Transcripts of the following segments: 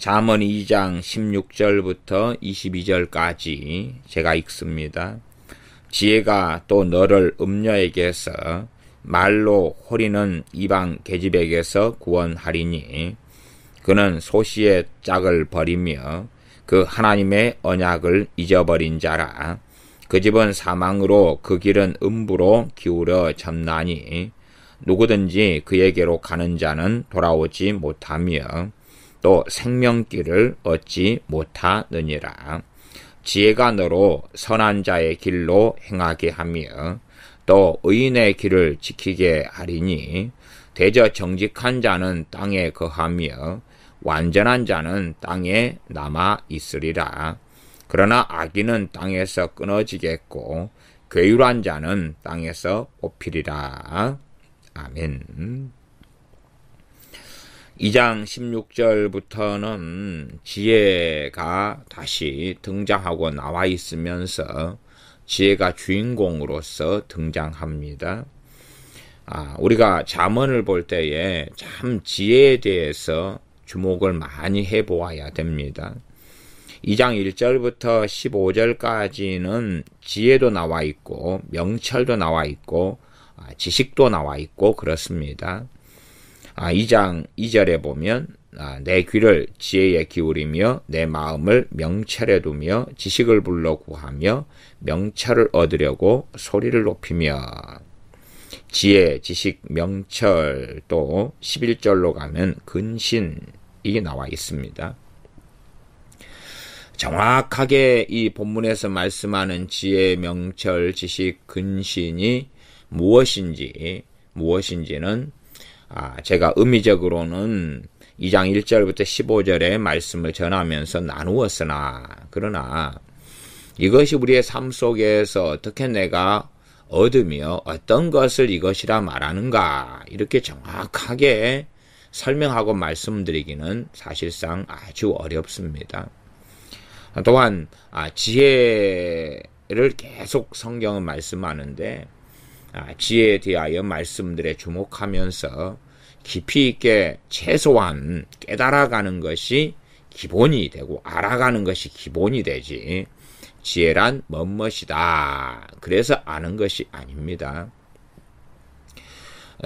잠언 2장 16절부터 22절까지 제가 읽습니다. 지혜가 또 너를 음녀에게서 말로 호리는 이방 계집에게서 구원하리니 그는 소시의 짝을 버리며 그 하나님의 언약을 잊어버린 자라. 그 집은 사망으로 그 길은 음부로 기울어 졌나니 누구든지 그에게로 가는 자는 돌아오지 못하며 또 생명길을 얻지 못하느니라. 지혜가 너로 선한 자의 길로 행하게 하며 또 의인의 길을 지키게 하리니 대저 정직한 자는 땅에 거하며 완전한 자는 땅에 남아 있으리라. 그러나 악인은 땅에서 끊어지겠고 괴율한 자는 땅에서 뽑히리라. 아멘. 2장 16절부터는 지혜가 다시 등장하고 나와 있으면서 지혜가 주인공으로서 등장합니다. 우리가 잠언을 볼 때에 참 지혜에 대해서 주목을 많이 해보아야 됩니다. 2장 1절부터 15절까지는 지혜도 나와 있고 명철도 나와 있고 지식도 나와 있고 그렇습니다. 2장 2절에 보면 내 귀를 지혜에 기울이며 내 마음을 명철에 두며 지식을 불러 구하며 명철을 얻으려고 소리를 높이며 지혜, 지식, 명철 또 11절로 가면 근신이 나와 있습니다. 정확하게 이 본문에서 말씀하는 지혜, 명철, 지식, 근신이 무엇인지는 제가 의미적으로는 2장 1절부터 15절의 말씀을 전하면서 나누었으나 그러나 이것이 우리의 삶 속에서 어떻게 내가 얻으며 어떤 것을 이것이라 말하는가 이렇게 정확하게 설명하고 말씀드리기는 사실상 아주 어렵습니다. 또한 지혜를 계속 성경은 말씀하는데 지혜에 대하여 말씀들에 주목하면서 깊이 있게 최소한 깨달아가는 것이 기본이 되고 알아가는 것이 기본이 되지 지혜란 뭐뭇이다 그래서 아는 것이 아닙니다.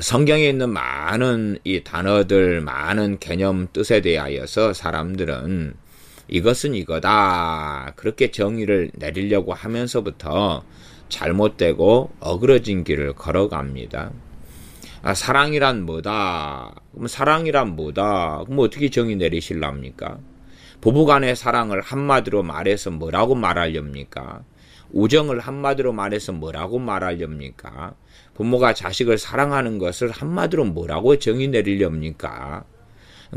성경에 있는 많은 이 단어들 많은 개념 뜻에 대하여서 사람들은 이것은 이거다 그렇게 정의를 내리려고 하면서부터 잘못되고 어그러진 길을 걸어갑니다. 사랑이란 뭐다? 그럼 사랑이란 뭐다? 그럼 어떻게 정의 내리실랍니까? 부부간의 사랑을 한마디로 말해서 뭐라고 말하렵니까? 우정을 한마디로 말해서 뭐라고 말하렵니까? 부모가 자식을 사랑하는 것을 한마디로 뭐라고 정의 내리렵니까?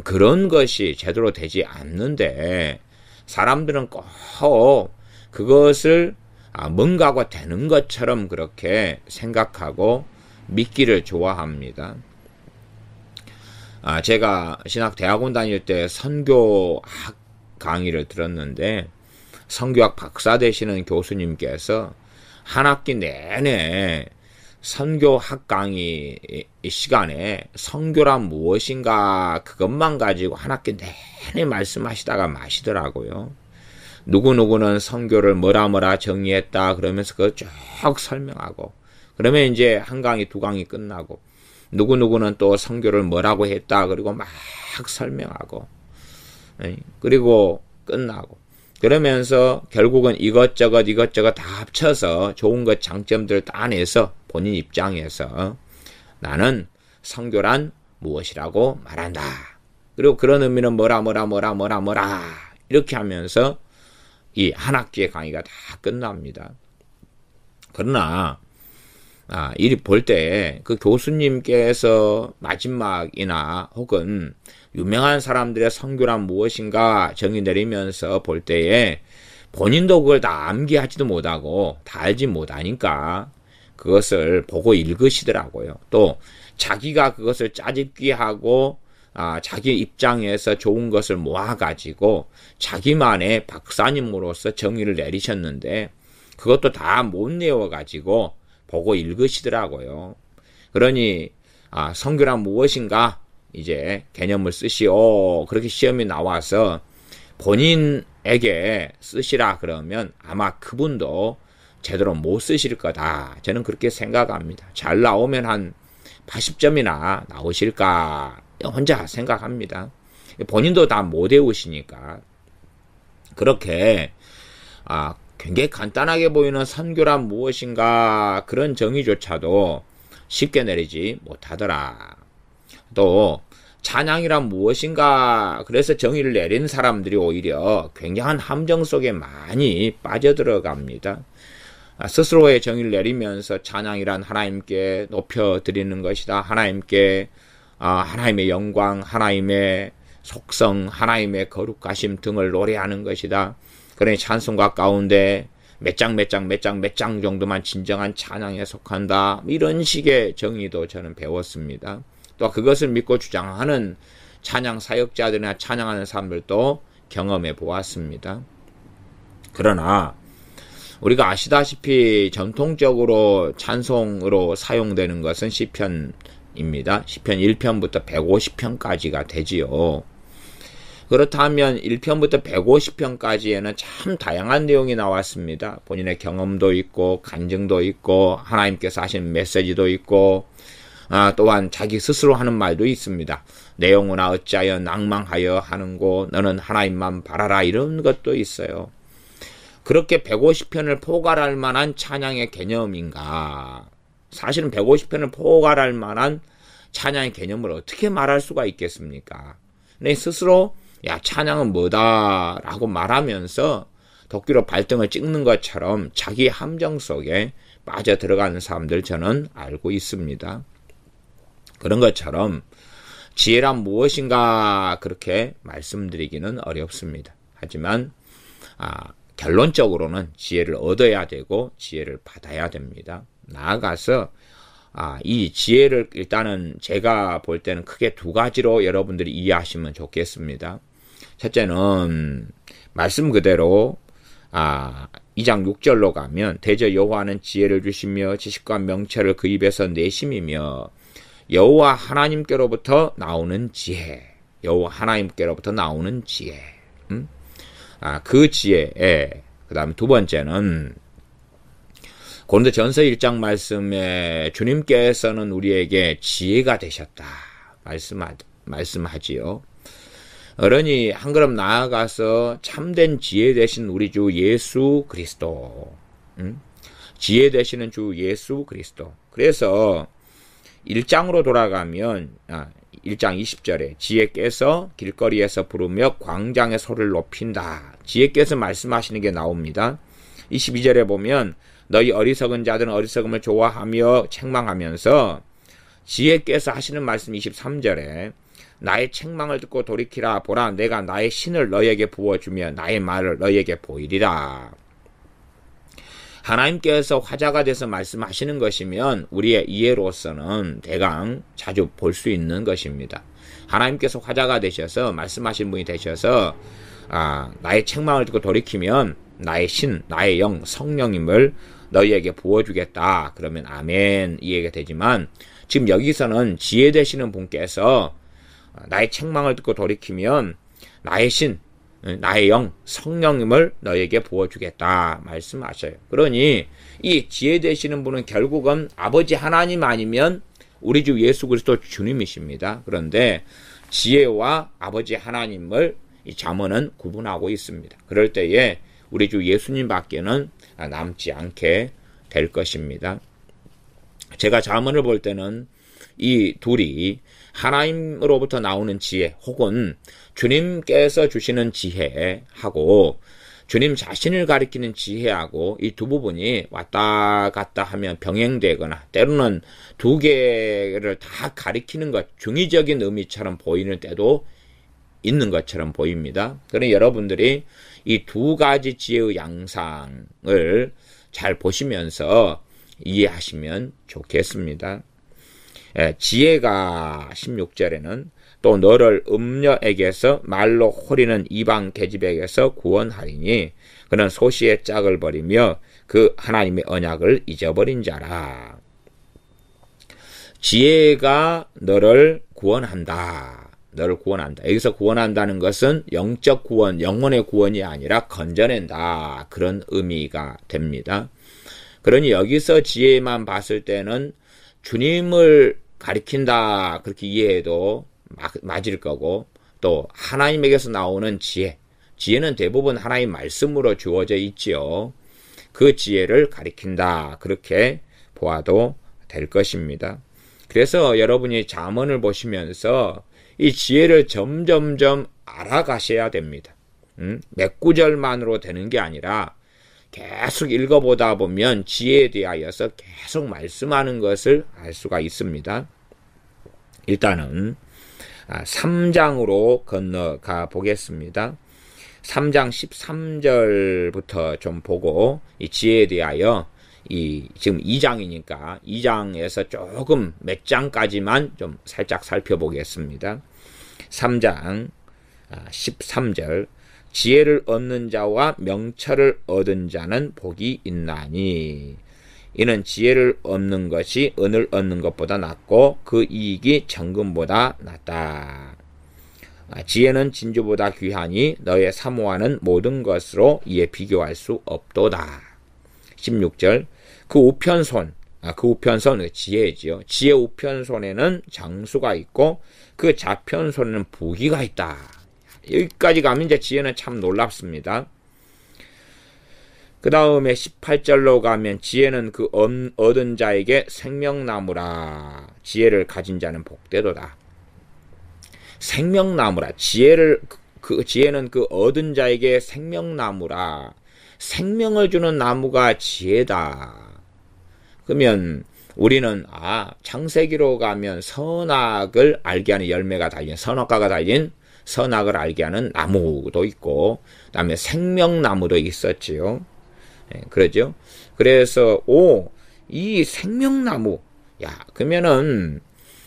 그런 것이 제대로 되지 않는데 사람들은 꼭 그것을 뭔가가 되는 것처럼 그렇게 생각하고 믿기를 좋아합니다. 제가 신학대학원 다닐 때 선교학 강의를 들었는데 선교학 박사 되시는 교수님께서 한 학기 내내 선교학 강의 시간에 선교란 무엇인가 그것만 가지고 한 학기 내내 말씀하시다가 마시더라고요. 누구누구는 선교를 뭐라 정의했다 그러면서 그걸 쭉 설명하고 그러면 이제 한 강의 두 강의 끝나고 누구누구는 또 선교를 뭐라고 했다 그리고 막 설명하고 그리고 끝나고 그러면서 결국은 이것저것 다 합쳐서 좋은 것 장점들을 따내서 본인 입장에서 나는 선교란 무엇이라고 말한다. 그리고 그런 의미는 뭐라 이렇게 하면서 이 한 학기의 강의가 다 끝납니다. 그러나 이리 볼 때 그 교수님께서 마지막이나 혹은 유명한 사람들의 선교란 무엇인가 정의 내리면서 볼 때에 본인도 그걸 다 암기하지도 못하고 다 알지 못하니까 그것을 보고 읽으시더라고요. 또 자기가 그것을 짜집기하고 자기 입장에서 좋은 것을 모아가지고 자기만의 박사님으로서 정의를 내리셨는데 그것도 다 못 내워가지고 보고 읽으시더라고요. 그러니 선교란 무엇인가 이제 개념을 쓰시오. 그렇게 시험이 나와서 본인에게 쓰시라 그러면 아마 그분도 제대로 못 쓰실 거다. 저는 그렇게 생각합니다. 잘 나오면 한 80점이나 나오실까 혼자 생각합니다. 본인도 다 못 외우시니까. 그렇게 굉장히 간단하게 보이는 선교란 무엇인가 그런 정의조차도 쉽게 내리지 못하더라. 또 찬양이란 무엇인가 그래서 정의를 내린 사람들이 오히려 굉장한 함정 속에 많이 빠져들어갑니다. 스스로의 정의를 내리면서 찬양이란 하나님께 높여드리는 것이다. 하나님께 하나님의 영광, 하나님의 속성, 하나님의 거룩하심 등을 노래하는 것이다. 그러니 찬송가 가운데 몇 장 정도만 진정한 찬양에 속한다. 이런 식의 정의도 저는 배웠습니다. 또 그것을 믿고 주장하는 찬양 사역자들이나 찬양하는 사람들도 경험해 보았습니다. 그러나 우리가 아시다시피 전통적으로 찬송으로 사용되는 것은 시편입니다. 시편 1편부터 150편까지가 되지요. 그렇다면 1편부터 150편까지에는 참 다양한 내용이 나왔습니다. 본인의 경험도 있고 간증도 있고 하나님께서 하신 메시지도 있고 또한 자기 스스로 하는 말도 있습니다. 내 영혼아 어찌하여 낭망하여 하는고 너는 하나님만 바라라 이런 것도 있어요. 그렇게 150편을 포괄할 만한 찬양의 개념인가? 사실은 150편을 포괄할 만한 찬양의 개념을 어떻게 말할 수가 있겠습니까? 내 스스로 찬양은 뭐다라고 말하면서 도끼로 발등을 찍는 것처럼 자기 함정 속에 빠져들어가는 사람들 저는 알고 있습니다. 그런 것처럼 지혜란 무엇인가 그렇게 말씀드리기는 어렵습니다. 하지만 결론적으로는 지혜를 얻어야 되고 지혜를 받아야 됩니다. 나아가서 이 지혜를 일단은 제가 볼 때는 크게 두 가지로 여러분들이 이해하시면 좋겠습니다. 첫째는 말씀 그대로 2장 6절로 가면 대저 여호와는 지혜를 주시며 지식과 명철을 그 입에서 내심이며 여호와 하나님께로부터 나오는 지혜, 여호와 하나님께로부터 나오는 지혜. 그 지혜에 그 다음 두 번째는 고린도전서 1장 말씀에 주님께서는 우리에게 지혜가 되셨다 말씀하지요. 어른이 한 걸음 나아가서 참된 지혜 되신 우리 주 예수 그리스도, 지혜 되시는 주 예수 그리스도. 그래서 1장으로 돌아가면 1장 20절에 지혜께서 길거리에서 부르며 광장의 소리를 높인다. 지혜께서 말씀하시는 게 나옵니다. 22절에 보면 너희 어리석은 자들은 어리석음을 좋아하며 책망하면서 지혜께서 하시는 말씀 23절에 나의 책망을 듣고 돌이키라. 보라 내가 나의 신을 너희에게 부어주며 나의 말을 너희에게 보이리라. 하나님께서 화자가 돼서 말씀하시는 것이면 우리의 이해로서는 대강 자주 볼 수 있는 것입니다. 하나님께서 화자가 되셔서 말씀하신 분이 되셔서 나의 책망을 듣고 돌이키면 나의 신, 나의 영, 성령임을 너희에게 부어주겠다. 그러면 아멘 이해가 되지만 지금 여기서는 지혜 되시는 분께서 나의 책망을 듣고 돌이키면 나의 신, 나의 영, 성령님을 너에게 부어주겠다 말씀하셔요. 그러니 이 지혜 되시는 분은 결국은 아버지 하나님 아니면 우리 주 예수 그리스도 주님이십니다. 그런데 지혜와 아버지 하나님을 이 잠언은 구분하고 있습니다. 그럴 때에 우리 주 예수님 밖에는 남지 않게 될 것입니다. 제가 잠언을 볼 때는 이 둘이 하나님으로부터 나오는 지혜 혹은 주님께서 주시는 지혜하고 주님 자신을 가리키는 지혜하고 이 두 부분이 왔다 갔다 하면 병행되거나 때로는 두 개를 다 가리키는 것, 중의적인 의미처럼 보이는 때도 있는 것처럼 보입니다. 그러니 여러분들이 이 두 가지 지혜의 양상을 잘 보시면서 이해하시면 좋겠습니다. 지혜가 16절에는 또 너를 음녀에게서 말로 호리는 이방 계집에게서 구원하리니 그는 소시의 짝을 버리며 그 하나님의 언약을 잊어버린 자라. 지혜가 너를 구원한다. 너를 구원한다. 여기서 구원한다는 것은 영적 구원, 영혼의 구원이 아니라 건져낸다. 그런 의미가 됩니다. 그러니 여기서 지혜만 봤을 때는 주님을 가리킨다. 그렇게 이해해도 맞을 거고, 또 하나님에게서 나오는 지혜는 대부분 하나님 말씀으로 주어져 있지요. 그 지혜를 가리킨다. 그렇게 보아도 될 것입니다. 그래서 여러분이 잠언을 보시면서 이 지혜를 점점점 알아가셔야 됩니다. 몇 구절만으로 되는 게 아니라 계속 읽어보다 보면 지혜에 대하여서 계속 말씀하는 것을 알 수가 있습니다. 일단은 3장으로 건너가 보겠습니다. 3장 13절부터 좀 보고 이 지혜에 대하여 지금 2장이니까 2장에서 조금 몇 장까지만 좀 살짝 살펴보겠습니다. 3장 13절 지혜를 얻는 자와 명철을 얻은 자는 복이 있나니 이는 지혜를 얻는 것이 은을 얻는 것보다 낫고 그 이익이 정금보다 낫다. 지혜는 진주보다 귀하니 너의 사모하는 모든 것으로 이에 비교할 수 없도다. 16절 그 우편손 지혜지요. 지혜 우편손에는 장수가 있고 그 좌편손에는 부귀가 있다. 여기까지 가면 이제 지혜는 참 놀랍습니다. 그 다음에 18절로 가면 지혜는 그 얻은 자에게 생명나무라. 지혜를 가진 자는 복되도다. 생명나무라. 지혜는 그 얻은 자에게 생명나무라. 생명을 주는 나무가 지혜다. 그러면 우리는 창세기로 가면 선악을 알게 하는 열매가 달린 선악과가 달린 선악을 알게 하는 나무도 있고 그다음에 생명나무도 있었지요. 그러죠. 그래서 이 생명나무 그러면은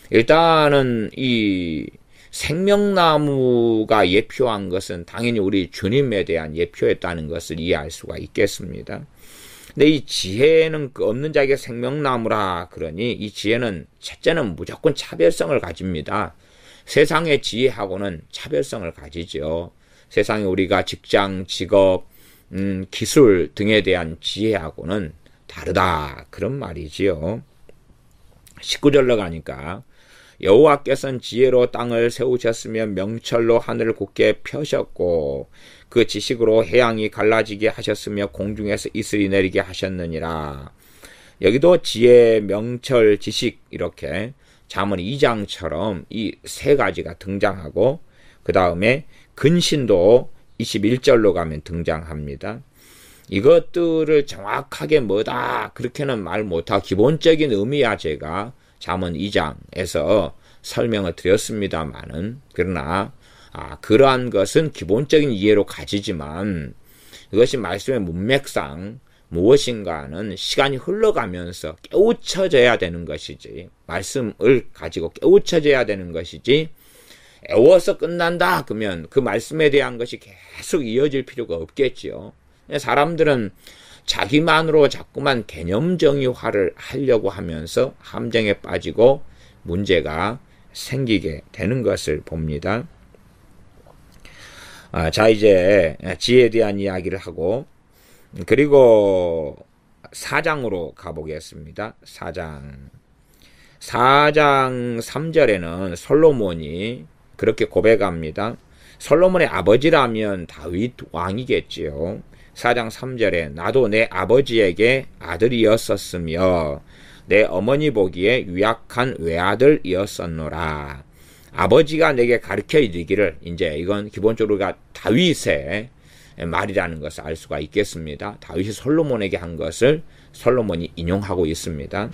일단은 이 생명나무가 예표한 것은 당연히 우리 주님에 대한 예표였다는 것을 이해할 수가 있겠습니다. 근데 이 지혜는 없는 자에게 생명나무라 그러니 이 지혜는 첫째는 무조건 차별성을 가집니다. 세상의 지혜하고는 차별성을 가지죠. 세상에 우리가 직장, 직업, 기술 등에 대한 지혜하고는 다르다. 그런 말이지요. 19절로 가니까 여호와께서는 지혜로 땅을 세우셨으며 명철로 하늘을 굳게 펴셨고 그 지식으로 해양이 갈라지게 하셨으며 공중에서 이슬이 내리게 하셨느니라. 여기도 지혜, 명철, 지식 이렇게 잠언 2장처럼 이 세 가지가 등장하고 그 다음에 근신도 21절로 가면 등장합니다. 이것들을 정확하게 뭐다 그렇게는 말 못하고 기본적인 의미야 제가 잠언 2장에서 설명을 드렸습니다만은 그러나 그러한 것은 기본적인 이해로 가지지만 이것이 말씀의 문맥상 무엇인가는 시간이 흘러가면서 깨우쳐져야 되는 것이지 말씀을 가지고 깨우쳐져야 되는 것이지 애워서 끝난다 그러면 그 말씀에 대한 것이 계속 이어질 필요가 없겠지요. 사람들은 자기만으로 자꾸만 개념 정의화를 하려고 하면서 함정에 빠지고 문제가 생기게 되는 것을 봅니다. 자 이제 지혜에 대한 이야기를 하고 그리고 4장으로 가보겠습니다. 4장 3절에는 솔로몬이 그렇게 고백합니다. 솔로몬의 아버지라면 다윗 왕이겠지요. 4장 3절에 나도 내 아버지에게 아들이었었으며 내 어머니 보기에 유약한 외아들이었었노라. 아버지가 내게 가르쳐 이르기를 이제 이건 기본적으로 다윗의 말이라는 것을 알 수가 있겠습니다. 다윗이 솔로몬에게 한 것을 솔로몬이 인용하고 있습니다.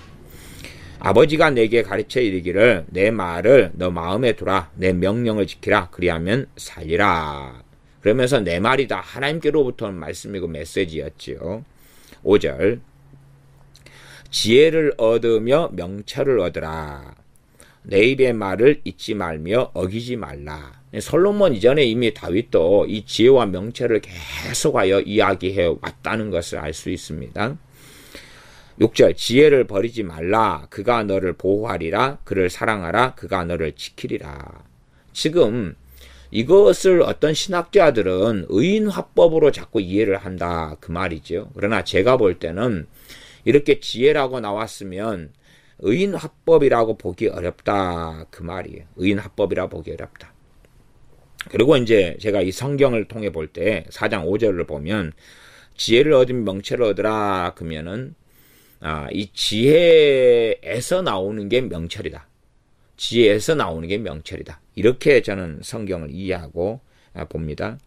아버지가 내게 가르쳐 이르기를 내 말을 너 마음에 두라 내 명령을 지키라 그리하면 살리라. 그러면서 내 말이 다 하나님께로부터 온 말씀이고 메시지였지요. 5절 지혜를 얻으며 명철을 얻으라. 내 입의 말을 잊지 말며 어기지 말라. 솔로몬 이전에 이미 다윗도 이 지혜와 명철을 계속하여 이야기해 왔다는 것을 알 수 있습니다. 6절 지혜를 버리지 말라. 그가 너를 보호하리라. 그를 사랑하라. 그가 너를 지키리라. 지금 이것을 어떤 신학자들은 의인화법으로 자꾸 이해를 한다 그 말이죠. 그러나 제가 볼 때는 이렇게 지혜라고 나왔으면 의인화법이라고 보기 어렵다 그 말이에요. 의인화법이라고 보기 어렵다. 그리고 이제 제가 이 성경을 통해 볼 때 4장 5절을 보면 지혜를 얻으면 명철을 얻으라 그러면은 이 지혜에서 나오는 게 명철이다. 지혜에서 나오는 게 명철이다. 이렇게 저는 성경을 이해하고 봅니다.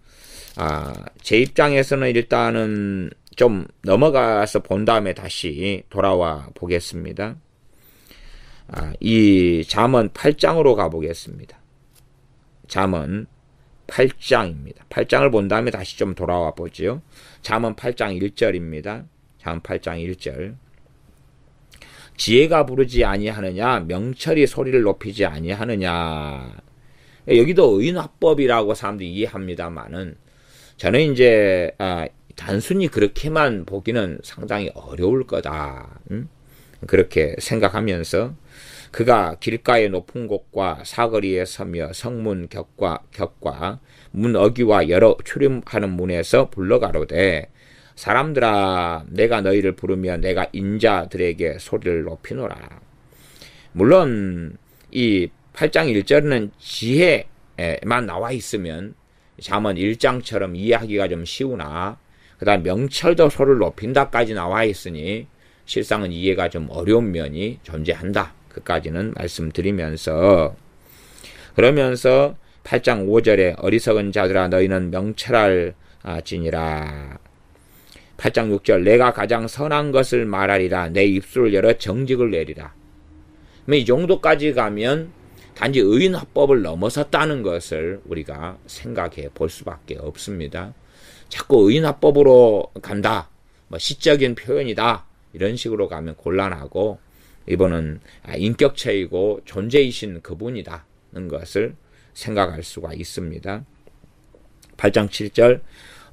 제 입장에서는 일단은 좀 넘어가서 본 다음에 다시 돌아와 보겠습니다. 이 잠언 8장으로 가보겠습니다. 잠언 8장입니다. 8장을 본 다음에 다시 좀 돌아와 보죠. 잠언 8장 1절입니다. 잠언 8장 1절. 지혜가 부르지 아니하느냐 명철이 소리를 높이지 아니하느냐. 여기도 의인화법이라고 사람들이 이해합니다만은 저는 이제 단순히 그렇게만 보기는 상당히 어려울 거다. 그렇게 생각하면서 그가 길가의 높은 곳과 사거리에 서며 성문 격과 문 어귀와 여러 출입하는 문에서 불러가로되 사람들아 내가 너희를 부르며 내가 인자들에게 소리를 높이노라. 물론 이 8장 1절은 지혜만 나와 있으면 잠언 1장처럼 이해하기가 좀 쉬우나 그 다음 명철도 소리를 높인다까지 나와 있으니 실상은 이해가 좀 어려운 면이 존재한다. 그까지는 말씀드리면서 그러면서 8장 5절에 어리석은 자들아 너희는 명철할 지니라. 8장 6절 내가 가장 선한 것을 말하리라 내 입술을 열어 정직을 내리라. 이 정도까지 가면 단지 의인화법을 넘어섰다는 것을 우리가 생각해 볼 수밖에 없습니다. 자꾸 의인화법으로 간다. 시적인 표현이다. 이런 식으로 가면 곤란하고 이번은 인격체이고 존재이신 그분이다는 것을 생각할 수가 있습니다. 8장 7절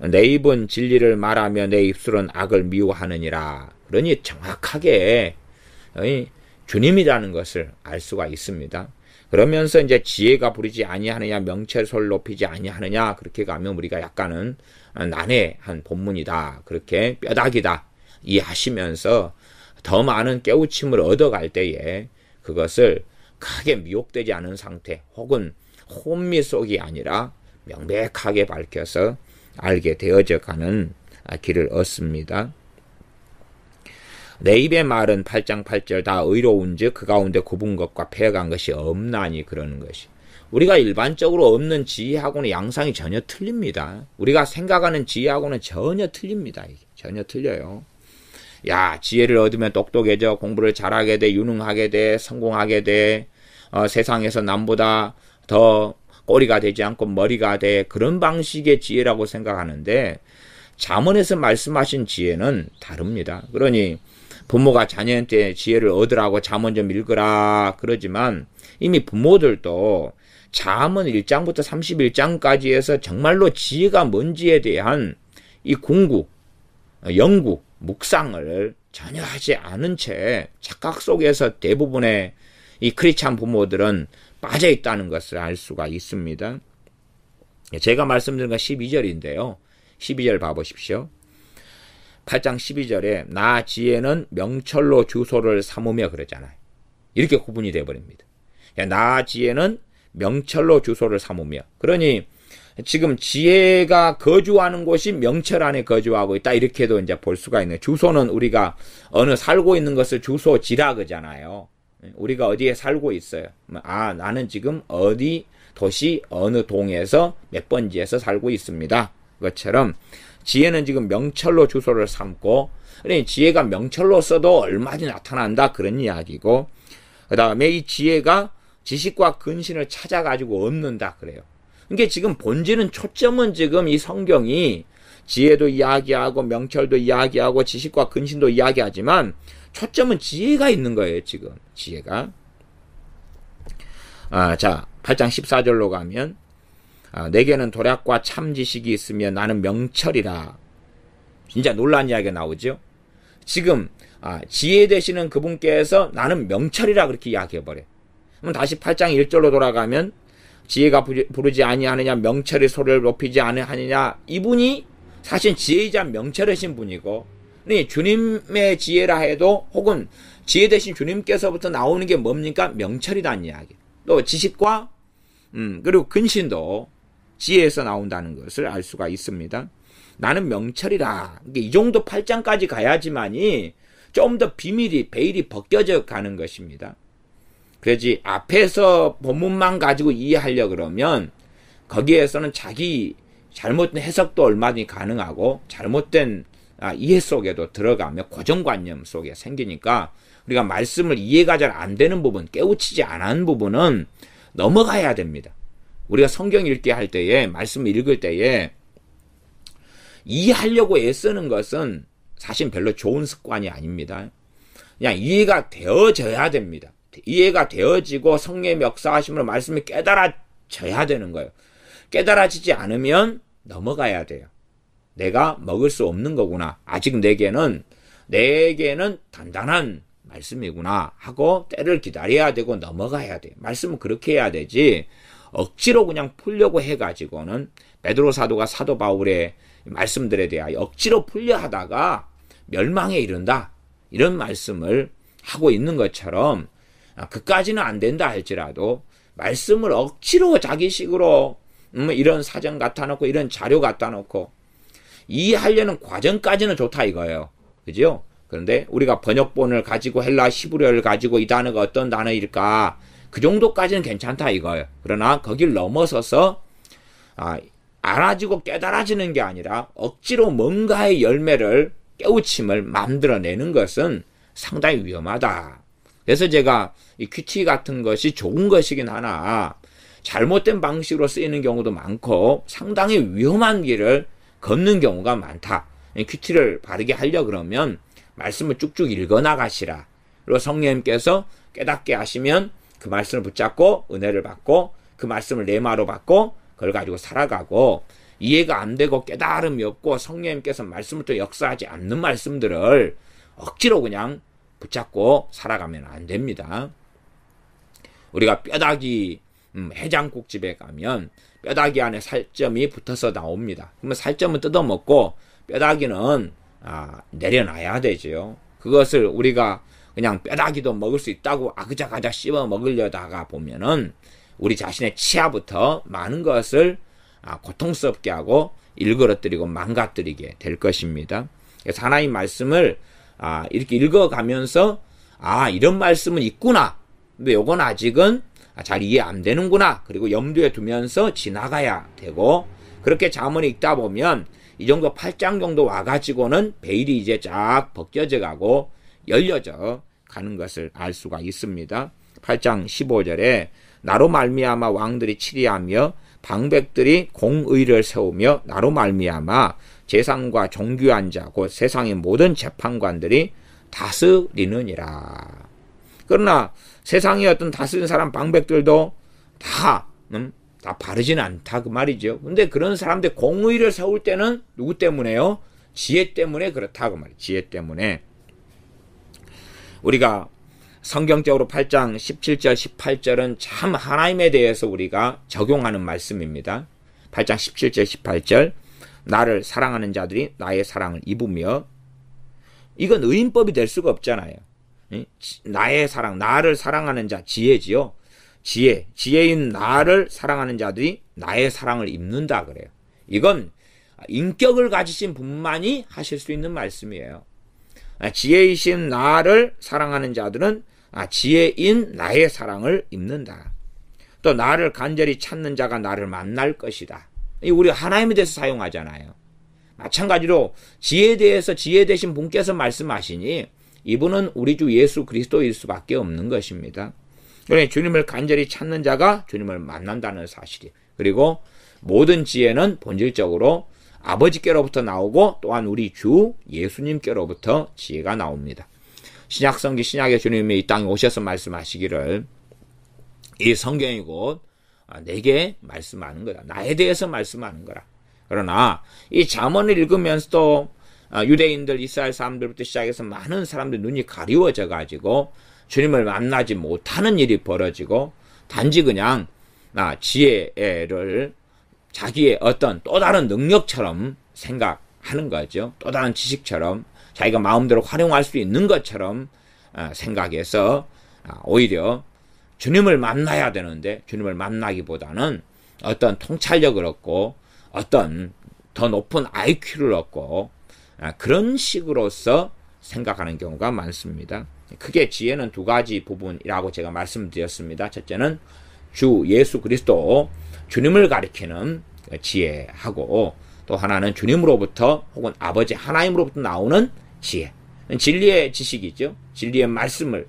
내 입은 진리를 말하며 내 입술은 악을 미워하느니라. 그러니 정확하게 주님이라는 것을 알 수가 있습니다. 그러면서 이제 지혜가 부리지 아니하느냐 명철소를 높이지 아니하느냐 그렇게 가면 우리가 약간은 난해한 본문이다. 그렇게 뼈다귀다 이해하시면서 더 많은 깨우침을 얻어갈 때에 그것을 크게 미혹되지 않은 상태 혹은 혼미 속이 아니라 명백하게 밝혀서 알게 되어져 가는 길을 얻습니다. 내 입의 말은 8장 8절 다 의로운즉 그 가운데 굽은 것과 패역한 것이 없나니 그러는 것이. 우리가 일반적으로 없는 지혜하고는 양상이 전혀 틀립니다. 우리가 생각하는 지혜하고는 전혀 틀립니다. 전혀 틀려요. 야, 지혜를 얻으면 똑똑해져, 공부를 잘하게 돼, 유능하게 돼, 성공하게 돼, 세상에서 남보다 더 꼬리가 되지 않고 머리가 돼. 그런 방식의 지혜라고 생각하는데 잠언에서 말씀하신 지혜는 다릅니다. 그러니 부모가 자녀한테 지혜를 얻으라고 잠언 좀 읽으라 그러지만 이미 부모들도 잠언 1장부터 31장까지 해서 정말로 지혜가 뭔지에 대한 이 궁구, 연구, 묵상을 전혀 하지 않은 채 착각 속에서 대부분의 이 크리스찬 부모들은 빠져 있다는 것을 알 수가 있습니다. 제가 말씀드린 건 12절인데요. 12절 봐보십시오. 8장 12절에 나 지혜는 명철로 주소를 삼으며 그러잖아요. 이렇게 구분이 되어버립니다. 나 지혜는 명철로 주소를 삼으며. 그러니 지금 지혜가 거주하는 곳이 명철 안에 거주하고 있다. 이렇게도 이제 볼 수가 있네요. 주소는 우리가 어느 살고 있는 것을 주소지라 그러잖아요. 우리가 어디에 살고 있어요. 나는 지금 어디 도시 어느 동에서 몇 번지에서 살고 있습니다. 그것처럼 지혜는 지금 명철로 주소를 삼고, 그러니 지혜가 명철로 써도 얼마든지 나타난다 그런 이야기고, 그 다음에 이 지혜가 지식과 근신을 찾아가지고 얻는다 그래요. 그러니까 지금 본질은 초점은 지금 이 성경이 지혜도 이야기하고 명철도 이야기하고 지식과 근신도 이야기하지만 초점은 지혜가 있는 거예요. 지금 지혜가. 자 8장 14절로 가면 내게는 도략과 참 지식이 있으며 나는 명철이라. 진짜 놀라운 이야기가 나오죠. 지금 지혜 되시는 그분께서 나는 명철이라 그렇게 이야기해버려요. 그럼 다시 8장 1절로 돌아가면 지혜가 부르지 아니하느냐, 명철의 소리를 높이지 아니하느냐. 이분이 사실 지혜이자 명철이신 분이고, 주님의 지혜라 해도, 혹은 지혜 대신 주님께서부터 나오는 게 뭡니까? 명철이라는 이야기. 또 지식과 그리고 근신도 지혜에서 나온다는 것을 알 수가 있습니다. 나는 명철이라. 이 정도 8장까지 가야지만이 좀 더 베일이 벗겨져 가는 것입니다. 그래야지 앞에서 본문만 가지고 이해하려고 그러면 거기에서는 자기 잘못된 해석도 얼마든지 가능하고 잘못된 이해 속에도 들어가며 고정관념 속에 생기니까 우리가 말씀을 이해가 잘 안 되는 부분, 깨우치지 않은 부분은 넘어가야 됩니다. 우리가 성경 읽게 할 때에, 말씀 읽을 때에 이해하려고 애쓰는 것은 사실 별로 좋은 습관이 아닙니다. 그냥 이해가 되어져야 됩니다. 이해가 되어지고 성령의 역사하심으로 말씀이 깨달아져야 되는 거예요. 깨달아지지 않으면 넘어가야 돼요. 내가 먹을 수 없는 거구나. 아직 내게는 단단한 말씀이구나 하고 때를 기다려야 되고 넘어가야 돼요. 말씀은 그렇게 해야 되지 억지로 그냥 풀려고 해가지고는 베드로 사도가 사도 바울의 말씀들에 대하여 억지로 풀려 하다가 멸망에 이른다. 이런 말씀을 하고 있는 것처럼 그까지는 안 된다 할지라도 말씀을 억지로 자기식으로 이런 사전 갖다 놓고 이런 자료 갖다 놓고 이해하려는 과정까지는 좋다 이거예요. 그죠? 그런데 우리가 번역본을 가지고 헬라 히브리어를 가지고 이 단어가 어떤 단어일까? 그 정도까지는 괜찮다 이거예요. 그러나 거길 넘어서서 알아지고 깨달아지는 게 아니라 억지로 뭔가의 열매를 깨우침을 만들어내는 것은 상당히 위험하다. 그래서 제가 이 큐티 같은 것이 좋은 것이긴 하나 잘못된 방식으로 쓰이는 경우도 많고 상당히 위험한 길을 걷는 경우가 많다. 큐티를 바르게 하려 그러면 말씀을 쭉쭉 읽어나가시라. 그리고 성령님께서 깨닫게 하시면 그 말씀을 붙잡고 은혜를 받고 그 말씀을 레마로 받고 그걸 가지고 살아가고 이해가 안 되고 깨달음이 없고 성령님께서 말씀을 또 역사하지 않는 말씀들을 억지로 그냥 붙잡고 살아가면 안 됩니다. 우리가 뼈다귀 해장국집에 가면 뼈다귀 안에 살점이 붙어서 나옵니다. 그러면 살점은 뜯어먹고 뼈다귀는 내려놔야 되죠. 그것을 우리가 그냥 뼈다귀도 먹을 수 있다고 아그작아작 씹어 먹으려다가 보면은 우리 자신의 치아부터 많은 것을 고통스럽게 하고 일그러뜨리고 망가뜨리게 될 것입니다. 그래서 하나님 말씀을 이렇게 읽어가면서 이런 말씀은 있구나. 근데 요건 아직은 잘 이해 안 되는구나. 그리고 염두에 두면서 지나가야 되고 그렇게 잠언을 읽다 보면 이 정도 8장 정도 와가지고는 베일이 이제 쫙 벗겨져 가고 열려져 가는 것을 알 수가 있습니다. 8장 15절에 나로 말미암아 왕들이 치리하며 방백들이 공의를 세우며 나로 말미암아 재상과 종교한 자 곧 세상의 모든 재판관들이 다스리느니라. 그러나 세상의 어떤 다스리는 사람 방백들도 다 바르지는 않다 그 말이죠. 근데 그런 사람들 공의를 세울 때는 누구 때문에요? 지혜 때문에 그렇다 그 말이에요. 지혜 때문에. 우리가 성경적으로 8장 17절 18절은 참 하나님에 대해서 우리가 적용하는 말씀입니다. 8장 17절 18절 나를 사랑하는 자들이 나의 사랑을 입으며 이건 의인법이 될 수가 없잖아요. 나의 사랑, 나를 사랑하는 자, 지혜지요. 지혜인 나를 사랑하는 자들이 나의 사랑을 입는다 그래요. 이건 인격을 가지신 분만이 하실 수 있는 말씀이에요. 지혜이신 나를 사랑하는 자들은 지혜인 나의 사랑을 입는다. 또 나를 간절히 찾는 자가 나를 만날 것이다. 우리 하나님에 대해서 사용하잖아요. 마찬가지로 지혜에 대해서 지혜 되신 분께서 말씀하시니 이분은 우리 주 예수 그리스도일 수밖에 없는 것입니다. 그러니 주님을 간절히 찾는 자가 주님을 만난다는 사실이. 그리고 모든 지혜는 본질적으로 아버지께로부터 나오고 또한 우리 주 예수님께로부터 지혜가 나옵니다. 신약성기 신약의 주님이 이 땅에 오셔서 말씀하시기를 이 성경이 곧 내게 말씀하는 거다. 나에 대해서 말씀하는 거라. 그러나 이 잠언을 읽으면서도 유대인들 이스라엘 사람들부터 시작해서 많은 사람들 눈이 가리워져 가지고 주님을 만나지 못하는 일이 벌어지고 단지 그냥 지혜를 자기의 어떤 또 다른 능력처럼 생각하는 거죠. 또 다른 지식처럼 자기가 마음대로 활용할 수 있는 것처럼 생각해서 오히려 주님을 만나야 되는데 주님을 만나기보다는 어떤 통찰력을 얻고 어떤 더 높은 IQ를 얻고 그런 식으로서 생각하는 경우가 많습니다. 크게 지혜는 두 가지 부분이라고 제가 말씀드렸습니다. 첫째는 주 예수 그리스도 주님을 가리키는 지혜하고 또 하나는 주님으로부터 혹은 아버지 하나님으로부터 나오는 지혜. 진리의 지식이죠. 진리의 말씀을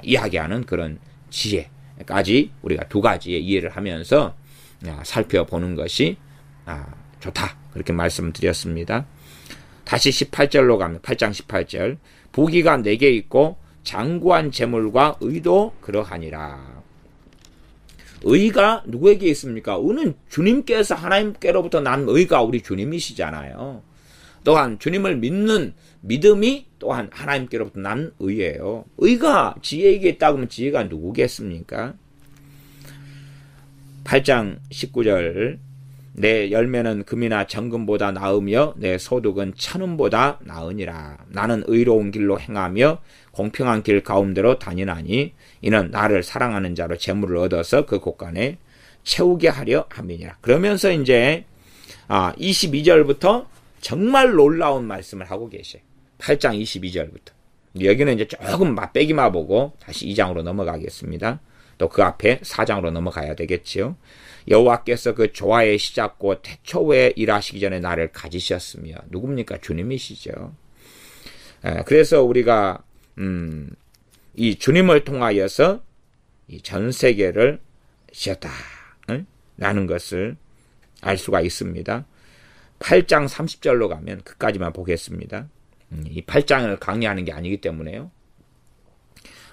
이야기하는 그런 지혜까지 우리가 두 가지의 이해를 하면서 살펴보는 것이 좋다. 그렇게 말씀드렸습니다. 다시 18절로 가면 8장 18절 부귀가 내게 있고 장구한 재물과 의도 그러하니라. 의가 누구에게 있습니까? 의는 주님께서 하나님께로부터 난 의가 우리 주님이시잖아요. 또한 주님을 믿는 믿음이 또한 하나님께로부터 난 의예요. 의가 지혜에게 있다고 하면 지혜가 누구겠습니까? 8장 19절 내 열매는 금이나 정금보다 나으며 내 소득은 천은보다 나으니라. 나는 의로운 길로 행하며 공평한 길 가운데로 다니나니 이는 나를 사랑하는 자로 재물을 얻어서 그 곳간에 채우게 하려 함이니라. 그러면서 이제 22절부터 정말 놀라운 말씀을 하고 계셔요. 8장 22절부터. 여기는 이제 조금 맛배기만 보고 다시 2장으로 넘어가겠습니다. 또 그 앞에 4장으로 넘어가야 되겠지요. 여호와께서 그 조화의 시작고 태초에 일하시기 전에 나를 가지셨으며 누굽니까? 주님이시죠. 그래서 우리가 이 주님을 통하여서 이 전 세계를 지었다 라는 것을 알 수가 있습니다. 8장 30절로 가면 그까지만 보겠습니다. 이 8장을 강의하는 게 아니기 때문에요.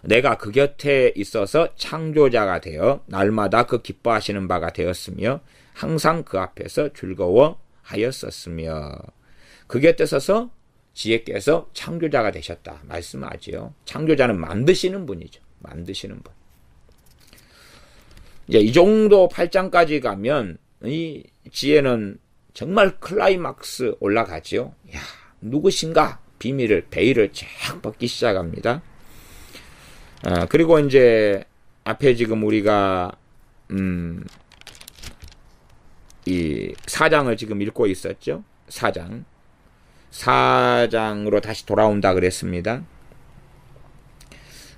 내가 그 곁에 있어서 창조자가 되어 날마다 그 기뻐하시는 바가 되었으며 항상 그 앞에서 즐거워하였었으며 그 곁에 서서 지혜께서 창조자가 되셨다 말씀하지요. 창조자는 만드시는 분이죠. 만드시는 분. 이제 이 정도 8장까지 가면 이 지혜는 정말 클라이막스 올라가지요. 야, 누구신가? 베일을 쫙 벗기 시작합니다. 그리고 이제 앞에 지금 우리가 이 4장을 지금 읽고 있었죠. 4장으로 다시 돌아온다 그랬습니다.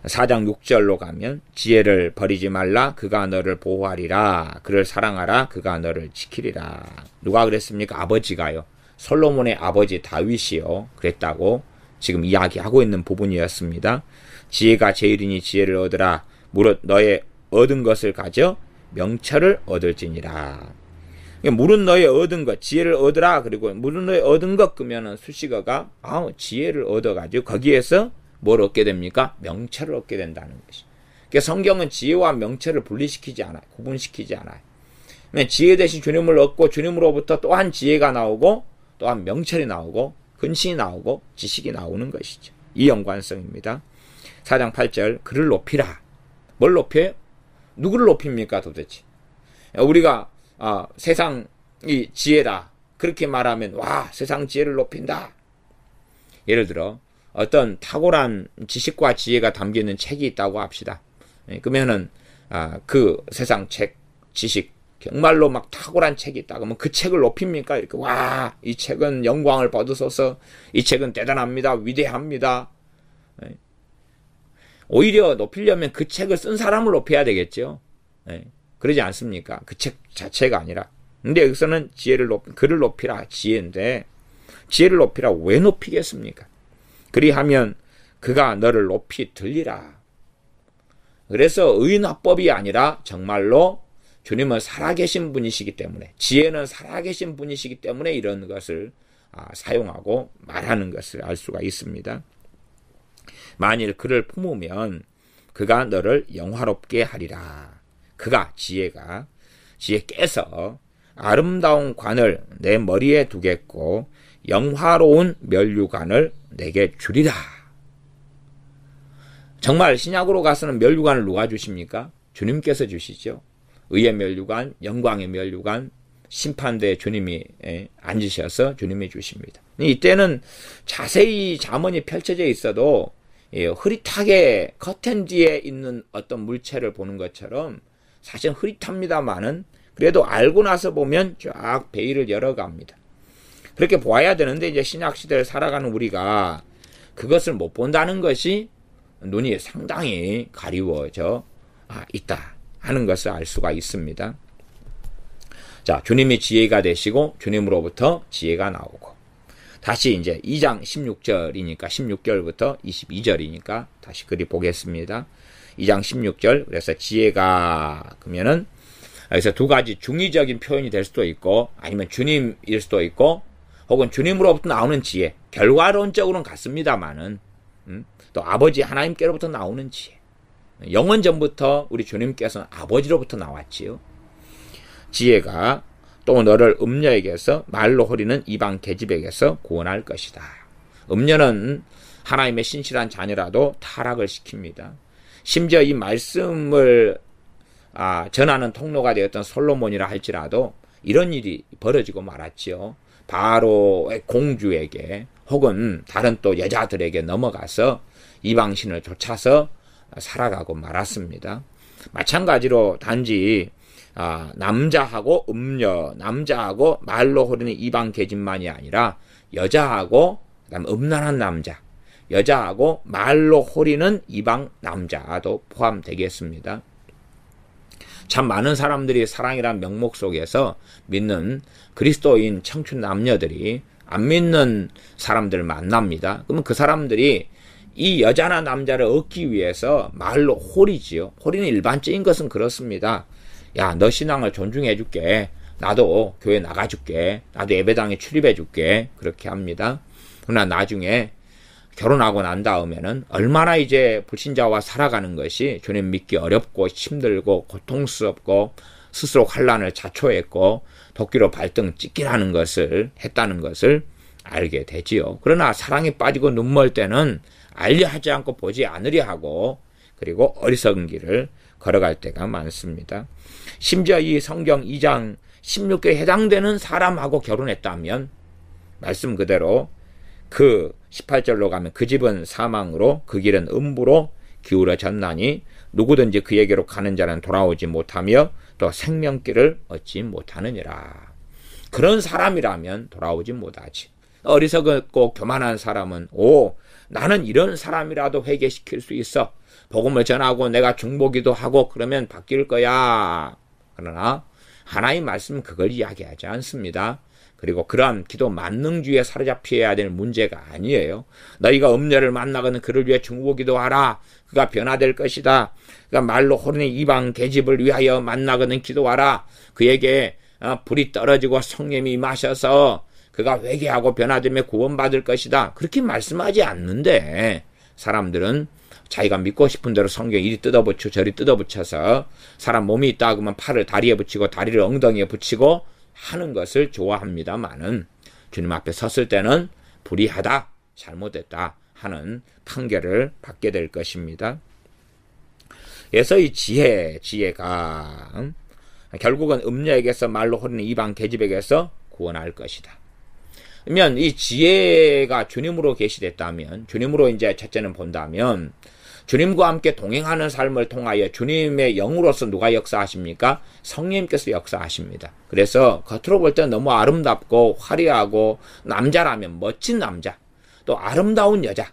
4장 6절로 가면 지혜를 버리지 말라. 그가 너를 보호하리라. 그를 사랑하라. 그가 너를 지키리라. 누가 그랬습니까? 아버지가요. 솔로몬의 아버지 다윗이요. 그랬다고 지금 이야기하고 있는 부분이었습니다. 지혜가 제일이니 지혜를 얻으라. 무릇 너의 얻은 것을 가져 명철을 얻을지니라. 무릇 너의 얻은 것, 지혜를 얻으라. 그리고 무릇 너의 얻은 것 그러면은 수식어가 지혜를 얻어가지고 거기에서 뭘 얻게 됩니까? 명철을 얻게 된다는 것이. 그러니까 성경은 지혜와 명철을 분리시키지 않아요. 구분시키지 않아요. 지혜 대신 주님을 얻고 주님으로부터 또한 지혜가 나오고 또한 명철이 나오고 근신이 나오고 지식이 나오는 것이죠. 이 연관성입니다. 4장 8절 그를 높이라. 뭘 높여요? 누구를 높입니까 도대체? 우리가 세상이 지혜다 그렇게 말하면 와 세상 지혜를 높인다. 예를 들어 어떤 탁월한 지식과 지혜가 담겨있는 책이 있다고 합시다. 그러면은 그 세상 책, 지식 정말로 막 탁월한 책이 있다 그러면 그 책을 높입니까? 이렇게 와 이 책은 영광을 받으소서. 이 책은 대단합니다. 위대합니다. 오히려 높이려면 그 책을 쓴 사람을 높여야 되겠죠. 그러지 않습니까? 그 책 자체가 아니라. 근데 여기서는 그를 높이라 지혜인데 지혜를 높이라 왜 높이겠습니까? 그리하면 그가 너를 높이 들리라. 그래서 의인화법이 아니라 정말로 주님은 살아계신 분이시기 때문에 지혜는 살아계신 분이시기 때문에 이런 것을 사용하고 말하는 것을 알 수가 있습니다. 만일 그를 품으면 그가 너를 영화롭게 하리라. 그가 지혜께서 아름다운 관을 내 머리에 두겠고 영화로운 면류관을 내게 주리라. 정말 신약으로 가서는 면류관을 누가 주십니까? 주님께서 주시죠. 의의 면류관, 영광의 면류관, 심판대에 주님이 앉으셔서 주님이 주십니다. 이때는 자세히 잠언이 펼쳐져 있어도 흐릿하게 커튼 뒤에 있는 어떤 물체를 보는 것처럼 사실 흐릿합니다만은 그래도 알고 나서 보면 쫙 베일을 열어갑니다. 그렇게 보아야 되는데 이제 신약시대를 살아가는 우리가 그것을 못 본다는 것이 눈이 상당히 가리워져 있다 하는 것을 알 수가 있습니다. 자, 주님이 지혜가 되시고 주님으로부터 지혜가 나오고 다시 이제 2장 16절이니까 16절부터 22절이니까 다시 그리 보겠습니다. 2장 16절 그래서 지혜가 그러면은 여기서 두 가지 중의적인 표현이 될 수도 있고 아니면 주님일 수도 있고 혹은 주님으로부터 나오는 지혜 결과론적으로는 같습니다만은 또 아버지 하나님께로부터 나오는 지혜 영원 전부터 우리 주님께서는 아버지로부터 나왔지요. 지혜가 또 너를 음녀에게서 말로 호리는 이방 계집에게서 구원할 것이다. 음녀는 하나님의 신실한 자녀라도 타락을 시킵니다. 심지어 이 말씀을 전하는 통로가 되었던 솔로몬이라 할지라도 이런 일이 벌어지고 말았지요. 바로의 공주에게 혹은 다른 또 여자들에게 넘어가서 이방신을 쫓아서 살아가고 말았습니다. 마찬가지로 단지 남자하고 음녀, 남자하고 말로 호르는 이방 계집만이 아니라 여자하고 그다음 음란한 남자, 여자하고 말로 호리는 이방 남자도 포함되겠습니다. 참 많은 사람들이 사랑이란 명목 속에서 믿는 그리스도인 청춘 남녀들이 안 믿는 사람들을 만납니다. 그러면 그 사람들이 이 여자나 남자를 얻기 위해서 말로 호리지요. 호리는 일반적인 것은 그렇습니다. 야, 너 신앙을 존중해 줄게. 나도 교회 나가 줄게. 나도 예배당에 출입해 줄게. 그렇게 합니다. 그러나 나중에 결혼하고 난 다음에는 얼마나 이제 불신자와 살아가는 것이 주님 믿기 어렵고 힘들고 고통스럽고 스스로 환난을 자초했고 도끼로 발등 찢기라는 것을 했다는 것을 알게 되지요. 그러나 사랑에 빠지고 눈멀 때는 알려 하지 않고 보지 않으려 하고 그리고 어리석은 길을 걸어갈 때가 많습니다. 심지어 이 성경 2장 16개에 해당되는 사람하고 결혼했다면 말씀 그대로 그 18절로 가면 그 집은 사망으로 그 길은 음부로 기울어졌나니 누구든지 그에게로 가는 자는 돌아오지 못하며 또 생명길을 얻지 못하느니라. 그런 사람이라면 돌아오지 못하지. 어리석고 교만한 사람은 나는 이런 사람이라도 회개시킬 수 있어. 복음을 전하고 내가 중보기도 하고 그러면 바뀔 거야. 그러나 하나님 말씀은 그걸 이야기하지 않습니다. 그리고 그러한 기도 만능주의에 사로잡혀야 될 문제가 아니에요. 너희가 음녀를 만나거든 그를 위해 중보기도 하라. 그가 변화될 것이다. 그가 말로 호르는 이방 계집을 위하여 만나거든 기도하라. 그에게 불이 떨어지고 성령이 임하셔서 그가 회개하고 변화되며 구원받을 것이다. 그렇게 말씀하지 않는데 사람들은 자기가 믿고 싶은 대로 성경 이리 뜯어붙이고 저리 뜯어붙여서 사람 몸이 있다 그러면 팔을 다리에 붙이고 다리를 엉덩이에 붙이고 하는 것을 좋아합니다만은 주님 앞에 섰을 때는 불의하다, 잘못했다 하는 판결을 받게 될 것입니다. 그래서 이 지혜가 결국은 음녀에게서 말로 호르는 이방 계집에게서 구원할 것이다. 그러면 이 지혜가 주님으로 계시됐다면, 주님으로 이제 첫째는 본다면, 주님과 함께 동행하는 삶을 통하여 주님의 영으로서 누가 역사하십니까? 성령님께서 역사하십니다. 그래서 겉으로 볼 때는 너무 아름답고 화려하고 남자라면 멋진 남자, 또 아름다운 여자.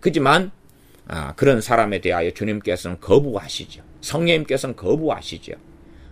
그렇지만 그런 사람에 대하여 주님께서는 거부하시죠. 성령님께서는 거부하시죠.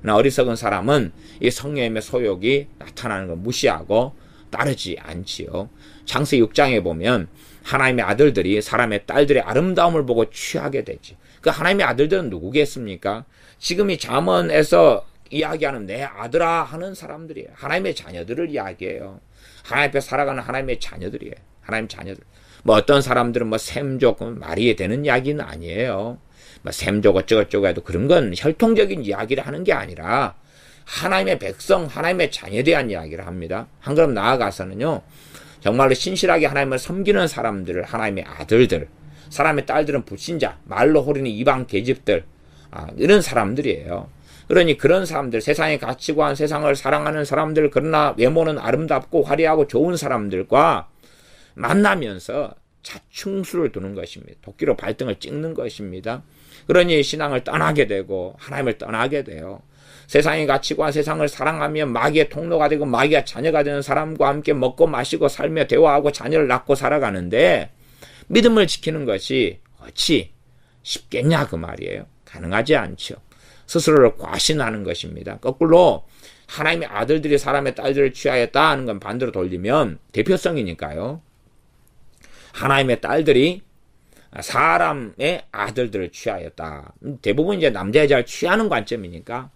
어리석은 사람은 이 성령님의 소욕이 나타나는 걸 무시하고 따르지 않지요. 창세 6장에 보면 하나님의 아들들이 사람의 딸들의 아름다움을 보고 취하게 되지. 그 하나님의 아들들은 누구겠습니까? 지금 이 잠언에서 이야기하는 내 아들아 하는 사람들이에요. 하나님의 자녀들을 이야기해요. 하나님 앞에 살아가는 하나님의 자녀들이에요. 하나님 자녀들. 어떤 사람들은 샘족 말이 되는 이야기는 아니에요. 샘족 어쩌고저쩌고 해도 그런 건 혈통적인 이야기를 하는 게 아니라 하나님의 백성, 하나님의 자녀에 대한 이야기를 합니다. 한 걸음 나아가서는요. 정말로 신실하게 하나님을 섬기는 사람들을 하나님의 아들들, 사람의 딸들은 불신자, 말로 호르는 이방 계집들, 이런 사람들이에요. 그러니 그런 사람들, 세상의 가치관, 세상을 사랑하는 사람들, 그러나 외모는 아름답고 화려하고 좋은 사람들과 만나면서 자충수를 두는 것입니다. 도끼로 발등을 찍는 것입니다. 그러니 신앙을 떠나게 되고 하나님을 떠나게 돼요. 세상의 가치관, 세상을 사랑하며 마귀의 통로가 되고 마귀의 자녀가 되는 사람과 함께 먹고 마시고 살며 대화하고 자녀를 낳고 살아가는데 믿음을 지키는 것이 어찌 쉽겠냐 그 말이에요. 가능하지 않죠. 스스로를 과신하는 것입니다. 거꾸로 하나님의 아들들이 사람의 딸들을 취하였다 하는 건 반대로 돌리면 대표성이니까요. 하나님의 딸들이 사람의 아들들을 취하였다. 대부분 이제 남자 여자를 취하는 관점이니까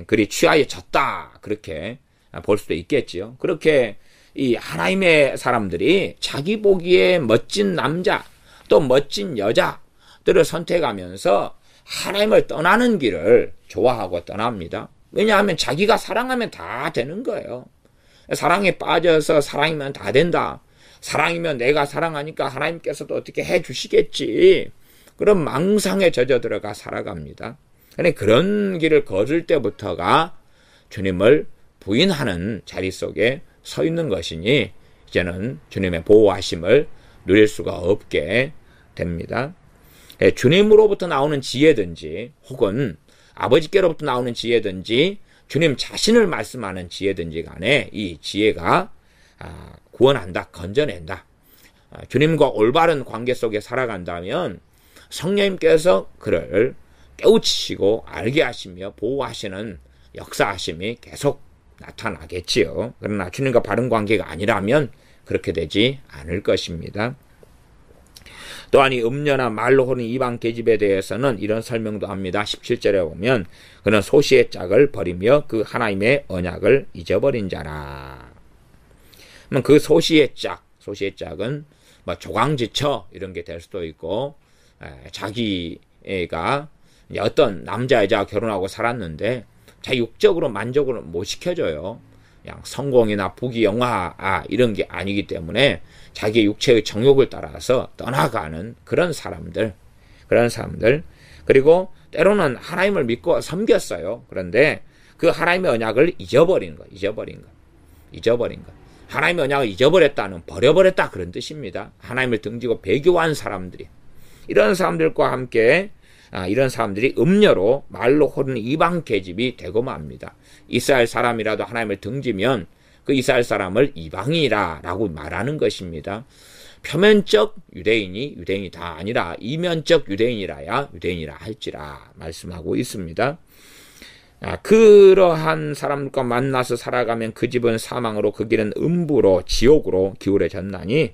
그리 취하여졌다 그렇게 볼 수도 있겠지요. 그렇게 이 하나님의 사람들이 자기 보기에 멋진 남자 또 멋진 여자들을 선택하면서 하나님을 떠나는 길을 좋아하고 떠납니다. 왜냐하면 자기가 사랑하면 다 되는 거예요. 사랑에 빠져서 사랑이면 다 된다. 사랑이면 내가 사랑하니까 하나님께서도 어떻게 해주시겠지. 그런 망상에 젖어 들어가 살아갑니다. 그런 길을 걸을 때부터가 주님을 부인하는 자리 속에 서 있는 것이니 이제는 주님의 보호하심을 누릴 수가 없게 됩니다. 주님으로부터 나오는 지혜든지 혹은 아버지께로부터 나오는 지혜든지 주님 자신을 말씀하는 지혜든지 간에 이 지혜가 구원한다, 건져낸다. 주님과 올바른 관계 속에 살아간다면 성령님께서 그를 깨우치시고 알게 하시며 보호하시는 역사하심이 계속 나타나겠지요. 그러나 주님과 바른 관계가 아니라면 그렇게 되지 않을 것입니다. 또한 이 음녀나 말로 하는 이방 계집에 대해서는 이런 설명도 합니다. 17절에 보면 그는 소시의 짝을 버리며 그 하나님의 언약을 잊어버린 자라. 그 소시의 짝은 뭐 조강지처 이런 게 될 수도 있고 자기가 어떤 남자 여자와 결혼하고 살았는데 자기 육적으로 만족을 못 시켜줘요. 그냥 성공이나 부귀 영화 이런 게 아니기 때문에 자기 육체의 정욕을 따라서 떠나가는 그런 사람들 그리고 때로는 하나님을 믿고 섬겼어요. 그런데 그 하나님의 언약을 잊어버린 거. 하나님의 언약을 잊어버렸다는 버려버렸다 그런 뜻입니다. 하나님을 등지고 배교한 사람들이 이런 사람들과 함께 이런 사람들이 음녀로 말로 호르는 이방 계집이 되고 맙니다. 이스라엘 사람이라도 하나님을 등지면 그 이스라엘 사람을 이방인이라고 말하는 것입니다. 표면적 유대인이 다 아니라 이면적 유대인이라야 유대인이라 할지라 말씀하고 있습니다. 그러한 사람과 만나서 살아가면 그 집은 사망으로 그 길은 음부로 지옥으로 기울어졌나니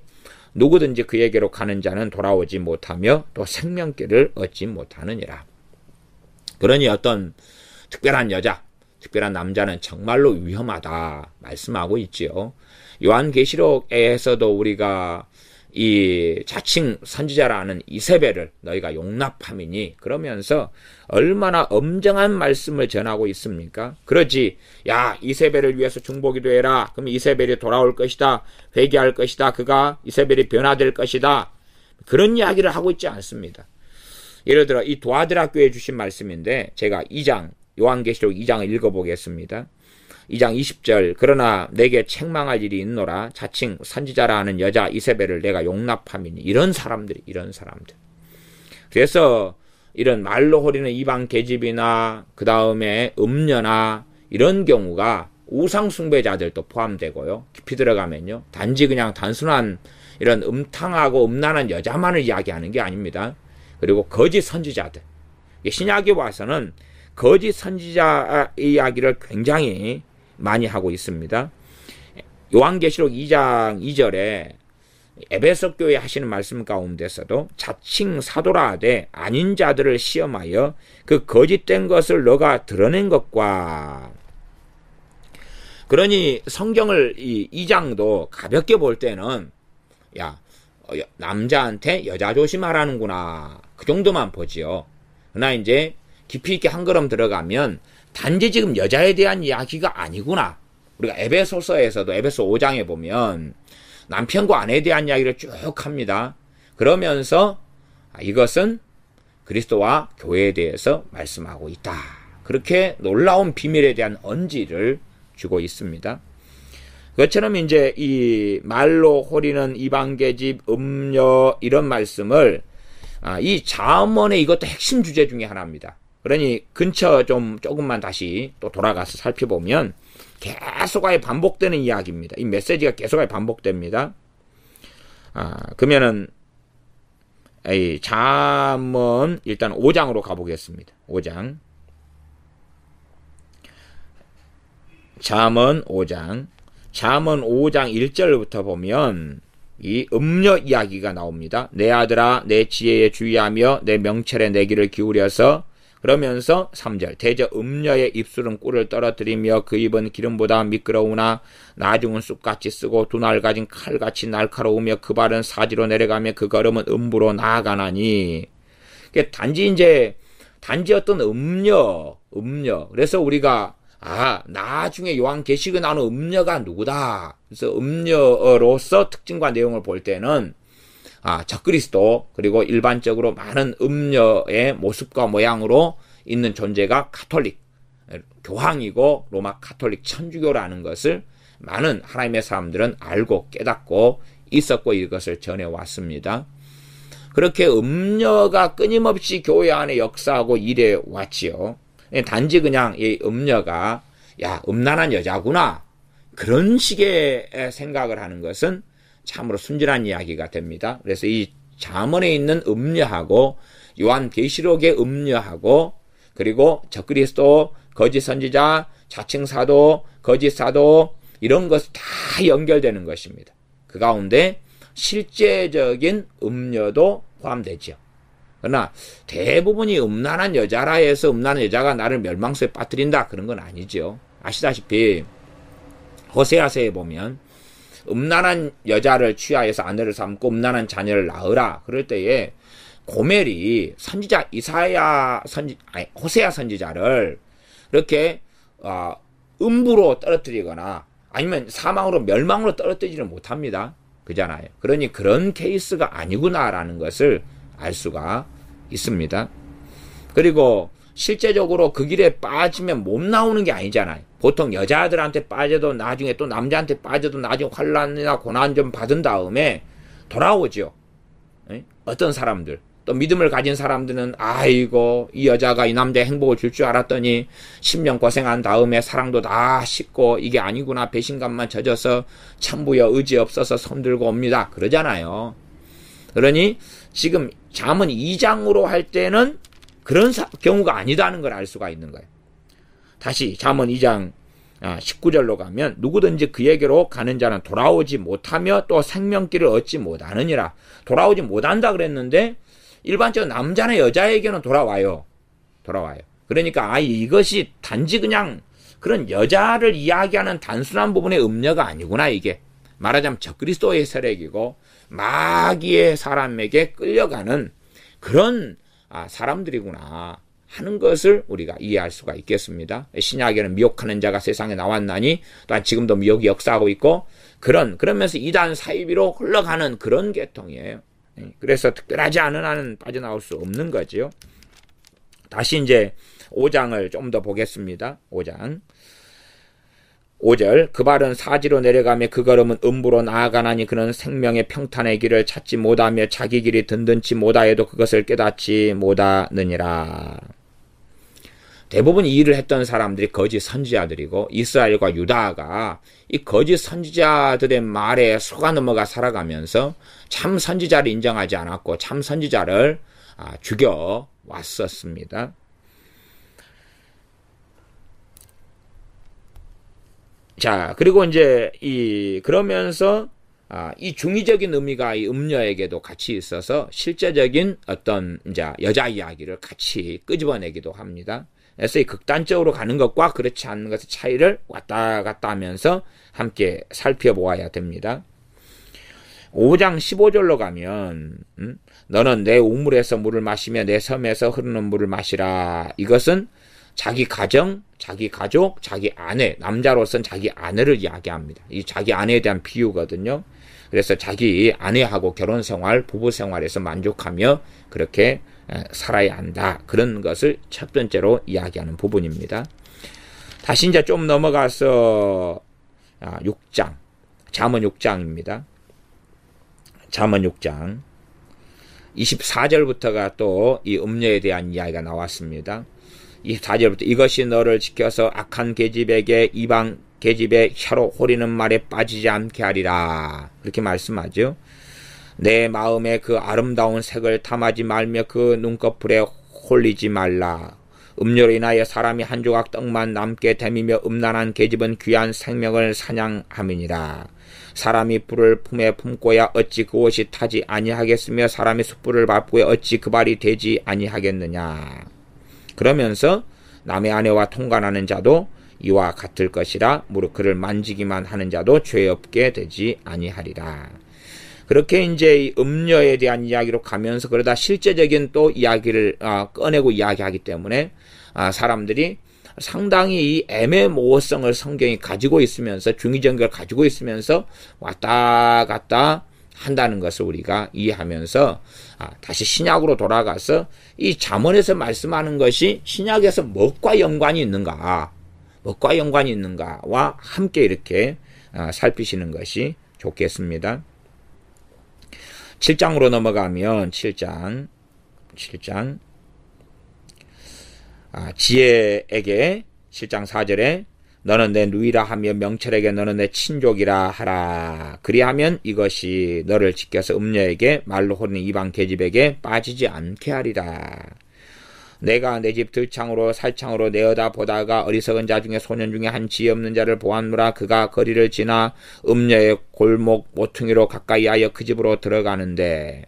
누구든지 그에게로 가는 자는 돌아오지 못하며 또 생명길을 얻지 못하느니라. 그러니 어떤 특별한 여자, 특별한 남자는 정말로 위험하다 말씀하고 있지요. 요한계시록에서도 우리가 이 자칭 선지자라는 이세벨을 너희가 용납함이니 그러면서 얼마나 엄정한 말씀을 전하고 있습니까? 그러지 야 이세벨을 위해서 중보기도 해라. 그럼 이세벨이 돌아올 것이다. 회개할 것이다. 그가 이세벨이 변화될 것이다. 그런 이야기를 하고 있지 않습니다. 예를 들어 이 도아드라 교회에 주신 말씀인데 제가 요한계시록 2장을 읽어보겠습니다. 2장 20절 그러나 내게 책망할 일이 있노라 자칭 선지자라 하는 여자 이세벨을 내가 용납함이니 이런 사람들 그래서 이런 말로 호리는 이방 계집이나 그 다음에 음녀나 이런 경우가 우상 숭배자들도 포함되고요. 깊이 들어가면요 단지 그냥 단순한 이런 음탕하고 음란한 여자만을 이야기하는 게 아닙니다. 그리고 거짓 선지자들 신약에 와서는 거짓 선지자 이야기를 굉장히 많이 하고 있습니다. 요한계시록 2장 2절에 에베소 교회 하시는 말씀 가운데서도 자칭 사도라 하되 아닌 자들을 시험하여 그 거짓된 것을 너가 드러낸 것과 그러니 성경을 이 2장도 가볍게 볼 때는 남자한테 여자 조심하라는구나 그 정도만 보지요. 그러나 이제 깊이 있게 한 걸음 들어가면 단지 지금 여자에 대한 이야기가 아니구나. 우리가 에베소서에서도 에베소 5장에 보면 남편과 아내에 대한 이야기를 쭉 합니다. 그러면서 이것은 그리스도와 교회에 대해서 말씀하고 있다. 그렇게 놀라운 비밀에 대한 언지를 주고 있습니다. 그것처럼 이제 이 말로 호리는 이방계집 음녀 이런 말씀을 이 잠언의 이것도 핵심 주제 중에 하나입니다. 그러니 근처 조금만 다시 또 돌아가서 살펴보면 계속하게 반복되는 이야기입니다. 이 메시지가 계속하게 반복됩니다. 그러면은 이 잠언 일단 5장으로 가보겠습니다. 5장. 잠언 5장 1절부터 보면 이 음녀 이야기가 나옵니다. 내 아들아 내 지혜에 주의하며 내 명철에 내 귀를 기울여서 그러면서 3절 대저 음녀의 입술은 꿀을 떨어뜨리며 그 입은 기름보다 미끄러우나 나중은 쑥같이 쓰고 두 날 가진 칼같이 날카로우며 그 발은 사지로 내려가며 그 걸음은 음부로 나아가나니. 단지 어떤 음녀. 그래서 우리가 나중에 요한계시록에 나오는 음녀가 누구다. 그래서 음녀로서 특징과 내용을 볼 때는 적그리스도 그리고 일반적으로 많은 음녀의 모습과 모양으로 있는 존재가 가톨릭, 교황이고 로마 가톨릭 천주교라는 것을 많은 하나님의 사람들은 알고 깨닫고 있었고 이것을 전해왔습니다. 그렇게 음녀가 끊임없이 교회 안에 역사하고 일해 왔지요. 단지 그냥 이 음녀가 음란한 여자구나 그런 식의 생각을 하는 것은 참으로 순진한 이야기가 됩니다. 그래서 이 잠언에 있는 음녀하고 요한계시록의 음녀하고 그리고 적그리스도, 거짓 선지자, 자칭 사도, 거짓 사도 이런 것이 다 연결되는 것입니다. 그 가운데 실제적인 음녀도 포함되죠. 그러나 대부분이 음란한 여자라 해서 음란한 여자가 나를 멸망수에 빠뜨린다 그런 건 아니죠. 아시다시피 호세아서에 보면 음란한 여자를 취하여서 아내를 삼고 음란한 자녀를 낳으라 그럴 때에 고멜이 선지자 호세아 선지자를 이렇게 음부로 떨어뜨리거나 아니면 사망으로 멸망으로 떨어뜨리지는 못합니다. 그잖아요. 그러니 그런 케이스가 아니구나라는 것을 알 수가 있습니다. 그리고 실제적으로 그 길에 빠지면 못 나오는 게 아니잖아요. 보통 여자들한테 빠져도 나중에 또 남자한테 빠져도 나중에 환난이나 고난 좀 받은 다음에 돌아오죠. 어떤 사람들 또 믿음을 가진 사람들은 아이고 이 여자가 이 남자의 행복을 줄 줄 알았더니 10년 고생한 다음에 사랑도 다 식고 이게 아니구나 배신감만 젖어서 참부여 의지 없어서 손들고 옵니다. 그러잖아요. 그러니 지금 잠언 2장으로 할 때는 그런 경우가 아니다는 걸 알 수가 있는 거예요. 다시 잠언 2장 19절로 가면 누구든지 그에게로 가는 자는 돌아오지 못하며 또 생명길을 얻지 못하느니라. 돌아오지 못한다 그랬는데 일반적으로 남자나 여자에게는 돌아와요. 그러니까 이것이 단지 그냥 그런 여자를 이야기하는 단순한 부분의 음녀가 아니구나. 이게 말하자면 적그리스도의 세력이고 마귀의 사람에게 끌려가는 그런 사람들이구나 하는 것을 우리가 이해할 수가 있겠습니다. 신약에는 미혹하는 자가 세상에 나왔나니 또한 지금도 미혹이 역사하고 있고 그러면서 이단 사이비로 흘러가는 그런 계통이에요. 그래서 특별하지 않은 한은 빠져나올 수 없는 거지요. 다시 이제 5장을 좀 더 보겠습니다. 5장 5절 그 발은 사지로 내려가며 그 걸음은 음부로 나아가나니 그는 생명의 평탄의 길을 찾지 못하며 자기 길이 든든치 못하여도 그것을 깨닫지 못하느니라. 대부분 이 일을 했던 사람들이 거짓 선지자들이고 이스라엘과 유다가 이 거짓 선지자들의 말에 속아 넘어가 살아가면서 참 선지자를 인정하지 않았고 참 선지자를 죽여 왔었습니다. 자, 그리고 이제 그러면서 이 중의적인 의미가 이 음녀에게도 같이 있어서 실제적인 어떤 이제 여자 이야기를 같이 끄집어내기도 합니다. 그래서 이 극단적으로 가는 것과 그렇지 않는 것의 차이를 왔다 갔다 하면서 함께 살펴보아야 됩니다. 5장 15절로 가면 너는 내 우물에서 물을 마시며 내 섬에서 흐르는 물을 마시라. 이것은 자기 가정, 자기 가족, 자기 아내, 남자로서는 자기 아내를 이야기합니다. 이 자기 아내에 대한 비유거든요. 그래서 자기 아내하고 결혼생활, 부부생활에서 만족하며 그렇게 살아야 한다. 그런 것을 첫 번째로 이야기하는 부분입니다. 다시 이제 좀 넘어가서 6장, 잠언 6장입니다. 잠언 6장 24절부터가 또 이 음녀에 대한 이야기가 나왔습니다. 24절부터 이것이 너를 지켜서 악한 계집에게 이방 계집의 혀로 호리는 말에 빠지지 않게 하리라. 그렇게 말씀하죠. 내 마음에 그 아름다운 색을 탐하지 말며 그 눈꺼풀에 홀리지 말라. 음료로 인하여 사람이 한 조각 떡만 남게 됨이며 음란한 계집은 귀한 생명을 사냥함이니라. 사람이 불을 품에 품고야 어찌 그 옷이 타지 아니하겠으며 사람이 숯불을 밟고야 어찌 그 발이 되지 아니하겠느냐. 그러면서 남의 아내와 통관하는 자도 이와 같을 것이라. 무릇 그를 만지기만 하는 자도 죄 없게 되지 아니하리라. 그렇게 이제 이 음녀에 대한 이야기로 가면서 그러다 실제적인 또 이야기를 꺼내고 이야기하기 때문에 사람들이 상당히 이 애매모호성을 성경이 가지고 있으면서 중의적인 가지고 있으면서 왔다 갔다 한다는 것을 우리가 이해하면서 다시 신약으로 돌아가서 이 잠언에서 말씀하는 것이 신약에서 무엇과 연관이 있는가, 무엇과 연관이 있는가와 함께 이렇게 살피시는 것이 좋겠습니다. 7장으로 넘어가면 7장 지혜에게 7장 4절에 너는 내 누이라 하며 명철에게 너는 내 친족이라 하라. 그리하면 이것이 너를 지켜서 음녀에게 말로 호르는 이방 계집에게 빠지지 않게 하리라. 내가 내 집 들창으로 살창으로 내어다 보다가 어리석은 자 중에 소년 중에 한 지혜 없는 자를 보았노라. 그가 거리를 지나 음녀의 골목 모퉁이로 가까이 하여 그 집으로 들어가는데.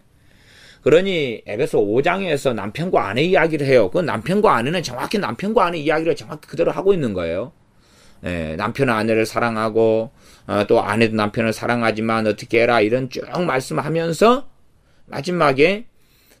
그러니 에베소 5장에서 남편과 아내 이야기를 해요. 그 남편과 아내는 정확히 남편과 아내 이야기를 정확히 그대로 하고 있는 거예요. 남편은 아내를 사랑하고 또 아내도 남편을 사랑하지만 어떻게 해라 이런 쭉 말씀하면서 마지막에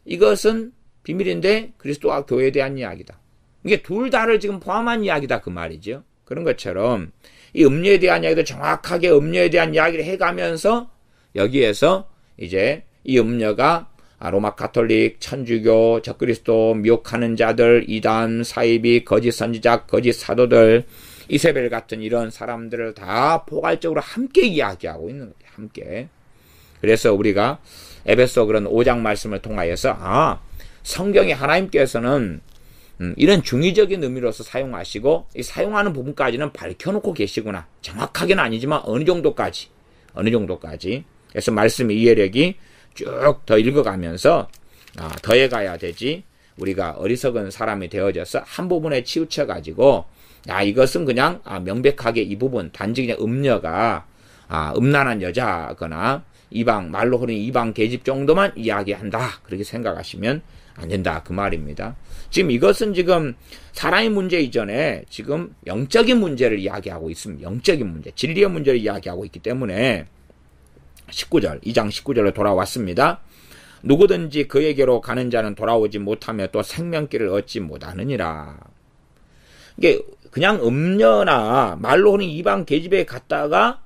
이것은 비밀인데 그리스도와 교회에 대한 이야기다. 이게 둘 다를 지금 포함한 이야기다 그 말이죠. 그런 것처럼 이 음녀에 대한 이야기도 정확하게 음녀에 대한 이야기를 해가면서 여기에서 이제 이 음녀가 로마 가톨릭, 천주교, 적그리스도, 미혹하는 자들, 이단, 사이비, 거짓 선지자, 거짓 사도들, 이세벨 같은 이런 사람들을 다 포괄적으로 함께 이야기하고 있는 거예요. 함께. 그래서 우리가 에베소 그런 5장 말씀을 통하여서 성경에 하나님께서는 이런 중의적인 의미로서 사용하시고 이 사용하는 부분까지는 밝혀놓고 계시구나. 정확하게는 아니지만 어느 정도까지. 그래서 말씀 이해력이 쭉 더 읽어가면서 더해가야 되지. 우리가 어리석은 사람이 되어져서 한 부분에 치우쳐가지고 이것은 그냥 명백하게 이 부분 단지 그냥 음녀가 음란한 여자거나 이방 말로 흐르는 이방 계집 정도만 이야기한다. 그렇게 생각하시면 안 된다. 그 말입니다. 지금 이것은 지금 사람의 문제 이전에 지금 영적인 문제를 이야기하고 있습니다. 영적인 문제, 진리의 문제를 이야기하고 있기 때문에 19절, 2장 19절로 돌아왔습니다. 누구든지 그에게로 가는 자는 돌아오지 못하며 또 생명길을 얻지 못하느니라. 이게 그냥 음녀나 말로 하는 이방 계집에 갔다가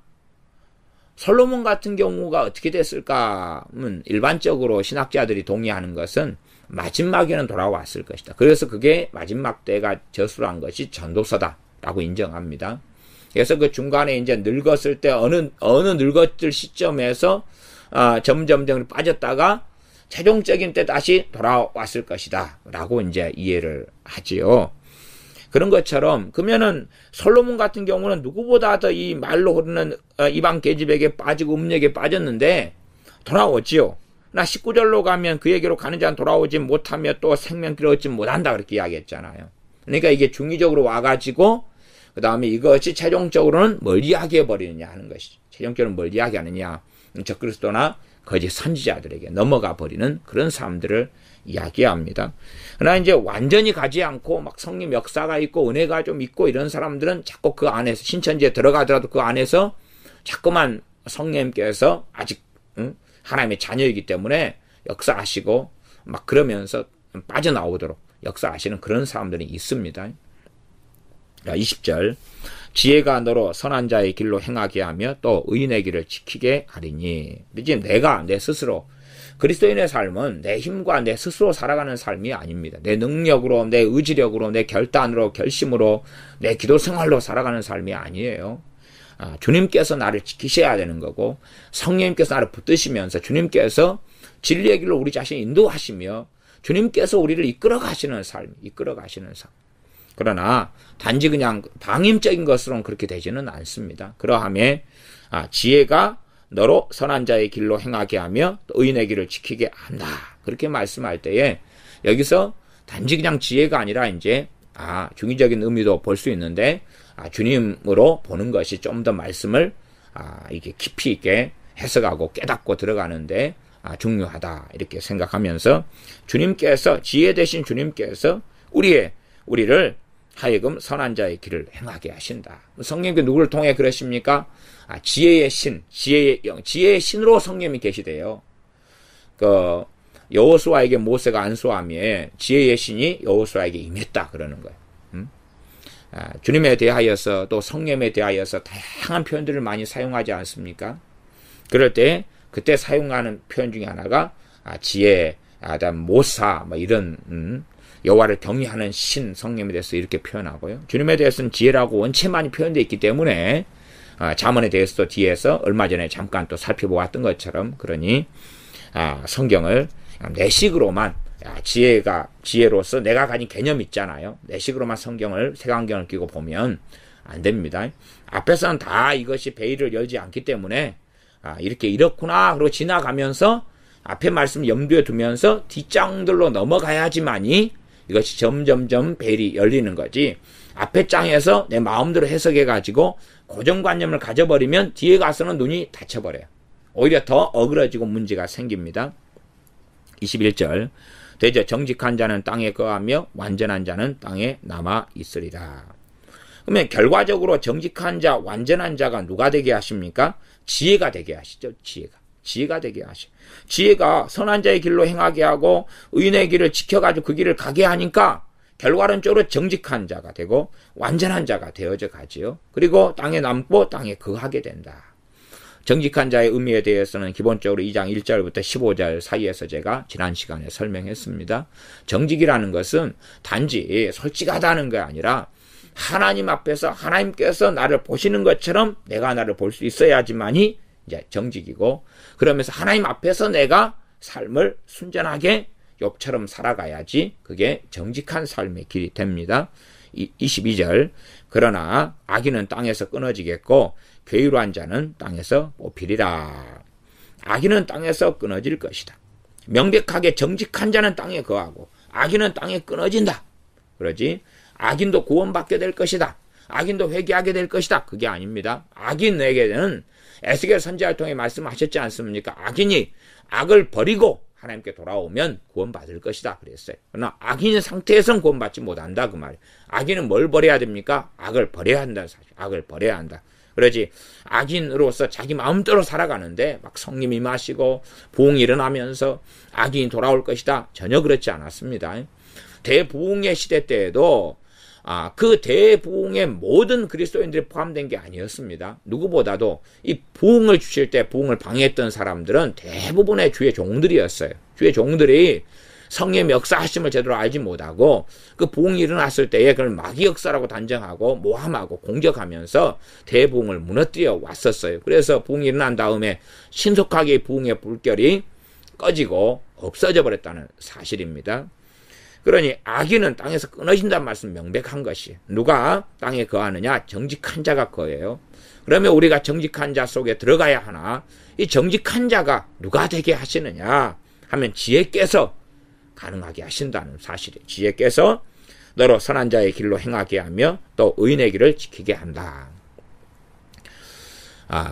솔로몬 같은 경우가 어떻게 됐을까? 일반적으로 신학자들이 동의하는 것은 마지막에는 돌아왔을 것이다. 그래서 그게 마지막 때가 저술한 것이 전도서다라고 인정합니다. 그래서 그 중간에 이제 늙었을 때 어느 늙었을 시점에서 점점 빠졌다가 최종적인 때 다시 돌아왔을 것이다라고 이제 이해를 하지요. 그런 것처럼 그러면은 솔로몬 같은 경우는 누구보다 더 이 말로 흐르는 이방 계집에게 빠지고 음녀에게 빠졌는데 돌아오지요. 나 19절로 가면 그에게로 가는 자는 돌아오지 못하며 또 생명길을 얻지 못한다 그렇게 이야기했잖아요. 그러니까 이게 중의적으로 와가지고 그 다음에 이것이 최종적으로는 뭘 이야기해 버리느냐 하는 것이죠. 최종적으로 뭘 이야기하느냐. 적그리스도나 거짓 선지자들에게 넘어가 버리는 그런 사람들을 이야기합니다. 그러나 이제 완전히 가지 않고 막 성령 역사가 있고 은혜가 좀 있고 이런 사람들은 자꾸 그 안에서 신천지에 들어가더라도 그 안에서 자꾸만 성령님께서 아직 하나님의 자녀이기 때문에 역사하시고 막 그러면서 빠져나오도록 역사하시는 그런 사람들이 있습니다. 20절 지혜가 너로 선한 자의 길로 행하게 하며 또 의인의 길을 지키게 하리니. 지금 내가 내 스스로 그리스도인의 삶은 내 힘과 내 스스로 살아가는 삶이 아닙니다. 내 능력으로, 내 의지력으로, 내 결단으로, 결심으로, 내 기도 생활로 살아가는 삶이 아니에요. 주님께서 나를 지키셔야 되는 거고, 성령님께서 나를 붙드시면서 주님께서 진리의 길로 우리 자신을 인도하시며 주님께서 우리를 이끌어 가시는 삶. 그러나 단지 그냥 방임적인 것으로는 그렇게 되지는 않습니다. 그러함에 지혜가 너로 선한 자의 길로 행하게 하며 또 의인의 길을 지키게 한다. 그렇게 말씀할 때에 여기서 단지 그냥 지혜가 아니라 이제 중의적인 의미도 볼 수 있는데 주님으로 보는 것이 좀 더 말씀을 이게 깊이 있게 해석하고 깨닫고 들어가는데 중요하다. 이렇게 생각하면서 주님께서 지혜 되신 주님께서 우리를 하여금 선한 자의 길을 행하게 하신다. 성령님께 누구를 통해 그러십니까? 지혜의 신, 지혜의 영, 지혜의 신으로 성령님이 계시대요. 여호수아에게 모세가 안수함에 지혜의 신이 여호수아에게 임했다 그러는 거예요. 주님에 대하여서 또 성령에 대하여서 다양한 표현들을 많이 사용하지 않습니까? 그럴 때 그때 사용하는 표현 중에 하나가 지혜, 모사 뭐 이런 여호와를 경외하는 신 성령에 대해서 이렇게 표현하고요. 주님에 대해서는 지혜라고 원체 많이 표현되어 있기 때문에 잠언에 대해서도 뒤에서 얼마 전에 잠깐 또 살펴보았던 것처럼 그러니 성경을 내식으로만 지혜로서 내가 가진 개념 있잖아요. 내식으로만 성경을 색안경을 끼고 보면 안 됩니다. 앞에서는 다 이것이 베일을 열지 않기 때문에 이렇게 이렇구나 그러고 지나가면서 앞에 말씀 염두에 두면서 뒷장들로 넘어가야지만이 이것이 점점점 베일이 열리는 거지. 앞에 장에서 내 마음대로 해석해가지고 고정관념을 가져버리면 뒤에 가서는 눈이 닫혀버려요. 오히려 더 어그러지고 문제가 생깁니다. 21절 되죠. 정직한 자는 땅에 거하며 완전한 자는 땅에 남아 있으리라. 그러면 결과적으로 정직한 자, 완전한 자가 누가 되게 하십니까? 지혜가 되게 하시죠. 지혜가 되게 하시죠. 지혜가 선한 자의 길로 행하게 하고 의인의 길을 지켜가지고 그 길을 가게 하니까 결과론적으로 정직한 자가 되고 완전한 자가 되어져 가지요. 그리고 땅에 남고 땅에 거하게 된다. 정직한 자의 의미에 대해서는 기본적으로 2장 1절부터 15절 사이에서 제가 지난 시간에 설명했습니다. 정직이라는 것은 단지 솔직하다는 게 아니라 하나님 앞에서 하나님께서 나를 보시는 것처럼 내가 나를 볼 수 있어야지만이 이제 정직이고, 그러면서 하나님 앞에서 내가 삶을 순전하게 욥처럼 살아가야지 그게 정직한 삶의 길이 됩니다. 22절 그러나 악인은 땅에서 끊어지겠고 괴유한 자는 땅에서 뽑히리라. 악인은 땅에서 끊어질 것이다. 명백하게 정직한 자는 땅에 거하고 악인은 땅에 끊어진다. 그러지 악인도 구원받게 될 것이다. 악인도 회개하게 될 것이다. 그게 아닙니다. 악인에게는 에스겔 선지자를 통해 말씀하셨지 않습니까? 악인이 악을 버리고 하나님께 돌아오면 구원받을 것이다 그랬어요. 그러나 악인의 상태에서는 구원받지 못한다 그 말이에요. 악인은 뭘 버려야 됩니까? 악을 버려야 한다는 사실. 악을 버려야 한다. 그러지 악인으로서 자기 마음대로 살아가는데 막 성령 임하시고 부흥이 일어나면서 악인이 돌아올 것이다. 전혀 그렇지 않았습니다. 대부흥의 시대 때에도 그 대부흥의 모든 그리스도인들이 포함된 게 아니었습니다. 누구보다도 이 부흥을 주실 때 부흥을 방해했던 사람들은 대부분의 주의 종들이었어요. 주의 종들이 성령의 역사하심을 제대로 알지 못하고 그 부흥이 일어났을 때에 그걸 마귀 역사라고 단정하고 모함하고 공격하면서 대부흥을 무너뜨려 왔었어요. 그래서 부흥이 일어난 다음에 신속하게 부흥의 불결이 꺼지고 없어져 버렸다는 사실입니다. 그러니 악인은 땅에서 끊어진다는 말씀 명백한 것이 누가 땅에 거하느냐? 정직한 자가 거해요. 그러면 우리가 정직한 자 속에 들어가야 하나? 이 정직한 자가 누가 되게 하시느냐 하면 지혜께서 가능하게 하신다는 사실이에요. 지혜께서 너로 선한 자의 길로 행하게 하며 또 의인의 길을 지키게 한다.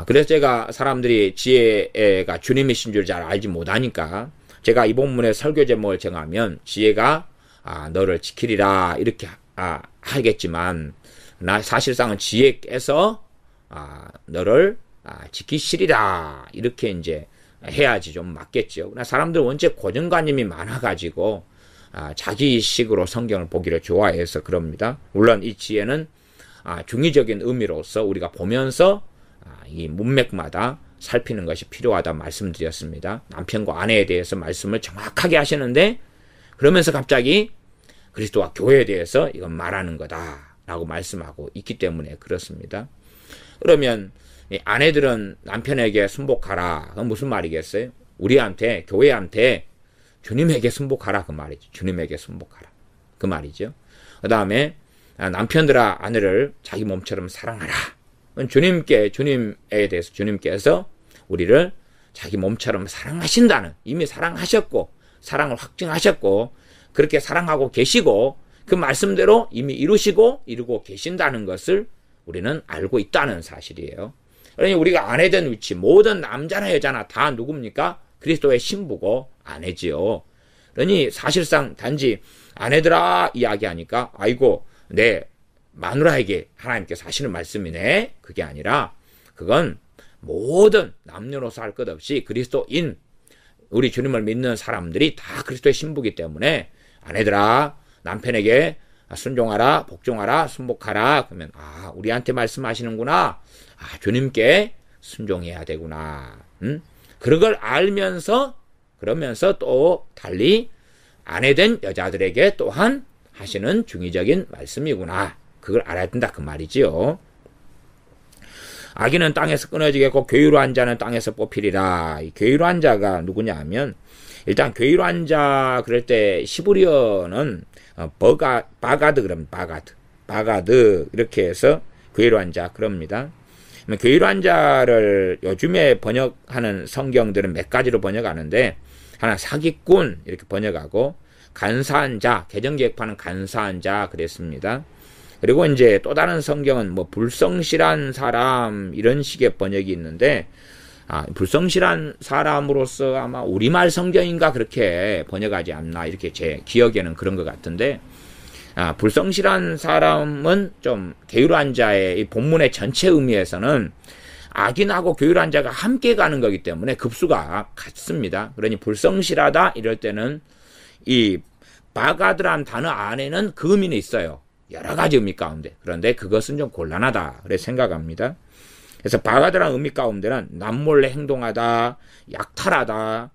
그래서 제가 사람들이 지혜가 주님이신 줄 잘 알지 못하니까 제가 이 본문의 설교 제목을 정하면 지혜가 너를 지키리라 이렇게 하겠지만 사실상은 지혜께서 너를 지키시리라 이렇게 이제 해야지 좀 맞겠죠. 그러나 사람들 원체 고정관념이 많아가지고 자기식으로 성경을 보기를 좋아해서 그럽니다. 물론 이 지혜는 중의적인 의미로서 우리가 보면서 이 문맥마다 살피는 것이 필요하다 말씀드렸습니다. 남편과 아내에 대해서 말씀을 정확하게 하시는데 그러면서 갑자기 그리스도와 교회에 대해서 이건 말하는 거다라고 말씀하고 있기 때문에 그렇습니다. 그러면 이 아내들은 남편에게 순복하라. 그건 무슨 말이겠어요? 우리한테, 교회한테 주님에게 순복하라 그 말이죠. 주님에게 순복하라 그 말이죠. 그 다음에 남편들아 아내를 자기 몸처럼 사랑하라. 주님에 대해서 주님께서 우리를 자기 몸처럼 사랑하신다는, 이미 사랑하셨고 사랑을 확증하셨고 그렇게 사랑하고 계시고 그 말씀대로 이미 이루고 계신다는 것을 우리는 알고 있다는 사실이에요. 그러니 우리가 아내 된 위치, 모든 남자나 여자나 다 누굽니까? 그리스도의 신부고 아내지요. 그러니 사실상 단지 아내들아 이야기하니까 아이고 내 마누라에게 하나님께서 하시는 말씀이네. 그게 아니라 그건 모든 남녀노소 할 것 없이 그리스도인 우리 주님을 믿는 사람들이 다 그리스도의 신부이기 때문에 아내들아 남편에게 순종하라, 복종하라, 순복하라. 그러면 우리한테 말씀하시는구나. 주님께 순종해야 되구나. 그걸 알면서 그러면서 또 달리 아내된 여자들에게 또한 하시는 중의적인 말씀이구나. 그걸 알아야 된다 그 말이지요. 악인은 땅에서 끊어지겠고 괴유로한 자는 땅에서 뽑히리라. 이 괴유로한 자가 누구냐 하면 일단 괴유로한 자 그럴 때 시브리어는 바가드 그럽니다. 바가드 이렇게 해서 괴유로한 자 그럽니다. 괴유로한 자를 요즘에 번역하는 성경들은 몇 가지로 번역하는데 하나 사기꾼 이렇게 번역하고 간사한 자, 개정개혁파는 간사한 자 그랬습니다. 그리고 이제 또 다른 성경은 뭐 불성실한 사람 이런 식의 번역이 있는데 불성실한 사람으로서 아마 우리말 성경인가 그렇게 번역하지 않나 이렇게 제 기억에는 그런 것 같은데 불성실한 사람은 좀 게으르한 자의 이 본문의 전체 의미에서는 악인하고 게으르한 자가 함께 가는 거기 때문에 급수가 같습니다. 그러니 불성실하다 이럴 때는 이 바가드란 단어 안에는 그 의미는 있어요. 여러 가지 의미 가운데. 그런데 그것은 좀 곤란하다 그래 생각합니다. 그래서 바가드란 의미 가운데는 남몰래 행동하다, 약탈하다,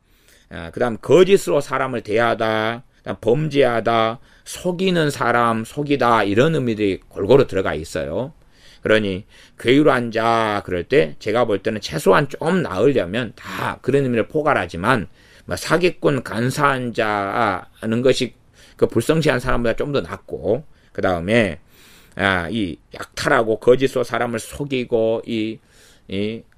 그 다음 거짓으로 사람을 대하다, 그다음 범죄하다, 속이는 사람, 속이다 이런 의미들이 골고루 들어가 있어요. 그러니 괴유로한 자 그럴 때 제가 볼 때는 최소한 좀 나으려면 다 그런 의미를 포괄하지만 사기꾼 간사한 자는 것이 그 불성실한 사람보다 좀 더 낫고 그 다음에 이 약탈하고 거짓으로 사람을 속이고 이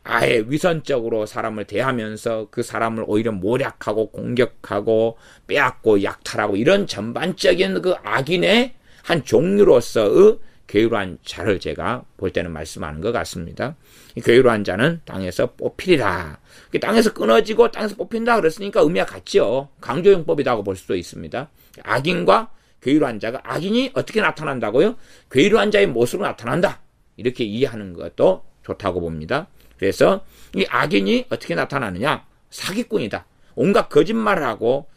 아예 위선적으로 사람을 대하면서 그 사람을 오히려 모략하고 공격하고 빼앗고 약탈하고 이런 전반적인 그 악인의 한 종류로서의 괴유로한 자를 제가 볼 때는 말씀하는 것 같습니다. 이 괴유로한 자는 땅에서 뽑히리라. 땅에서 끊어지고 땅에서 뽑힌다 그랬으니까 의미가 같죠. 강조용법이라고 볼 수도 있습니다. 악인과 괴유로한 자가 악인이 어떻게 나타난다고요? 괴유로한 자의 모습으로 나타난다. 이렇게 이해하는 것도 좋다고 봅니다. 그래서 이 악인이 어떻게 나타나느냐? 사기꾼이다. 온갖 거짓말을 하고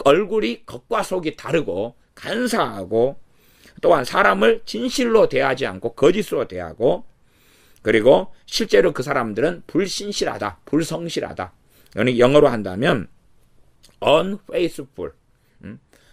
얼굴이 겉과 속이 다르고 간사하고 또한 사람을 진실로 대하지 않고 거짓으로 대하고 그리고 실제로 그 사람들은 불신실하다. 불성실하다. 영어로 한다면 unfaithful.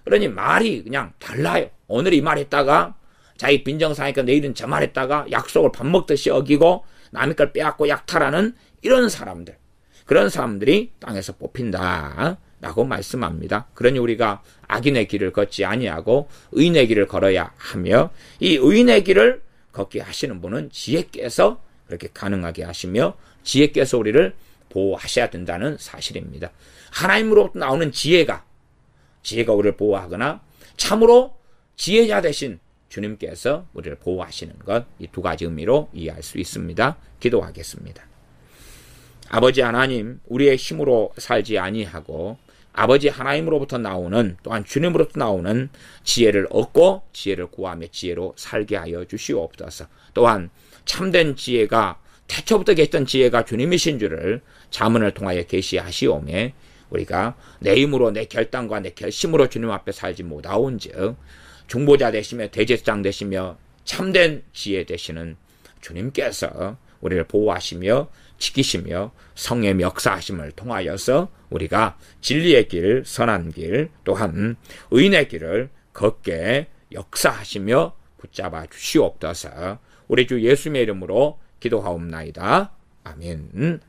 그러니 말이 그냥 달라요. 오늘 이 말 했다가 자기 빈정상하니까 내일은 저 말 했다가 약속을 밥 먹듯이 어기고 남의 걸 빼앗고 약탈하는 이런 사람들. 그런 사람들이 땅에서 뽑힌다. 라고 말씀합니다. 그러니 우리가 악인의 길을 걷지 아니하고 의인의 길을 걸어야 하며 이 의인의 길을 걷게 하시는 분은 지혜께서 그렇게 가능하게 하시며 지혜께서 우리를 보호하셔야 된다는 사실입니다. 하나님으로부터 나오는 지혜가 우리를 보호하거나 참으로 지혜자 되신 주님께서 우리를 보호하시는 것, 이 두 가지 의미로 이해할 수 있습니다. 기도하겠습니다. 아버지 하나님, 우리의 힘으로 살지 아니하고 아버지 하나님으로부터 나오는 또한 주님으로부터 나오는 지혜를 얻고 지혜를 구하며 지혜로 살게 하여 주시옵소서. 또한 참된 지혜가 태초부터 계셨던 지혜가 주님이신 줄을 자문을 통하여 계시하시오매 우리가 내 힘으로 내 결단과 내 결심으로 주님 앞에 살지 못하온즉 중보자 되시며 대제사장 되시며 참된 지혜 되시는 주님께서 우리를 보호하시며 지키시며 성의 역사하심을 통하여서 우리가 진리의 길, 선한 길, 또한 의인의 길을 걷게 역사하시며 붙잡아 주시옵소서. 우리 주 예수님의 이름으로 기도하옵나이다. 아멘.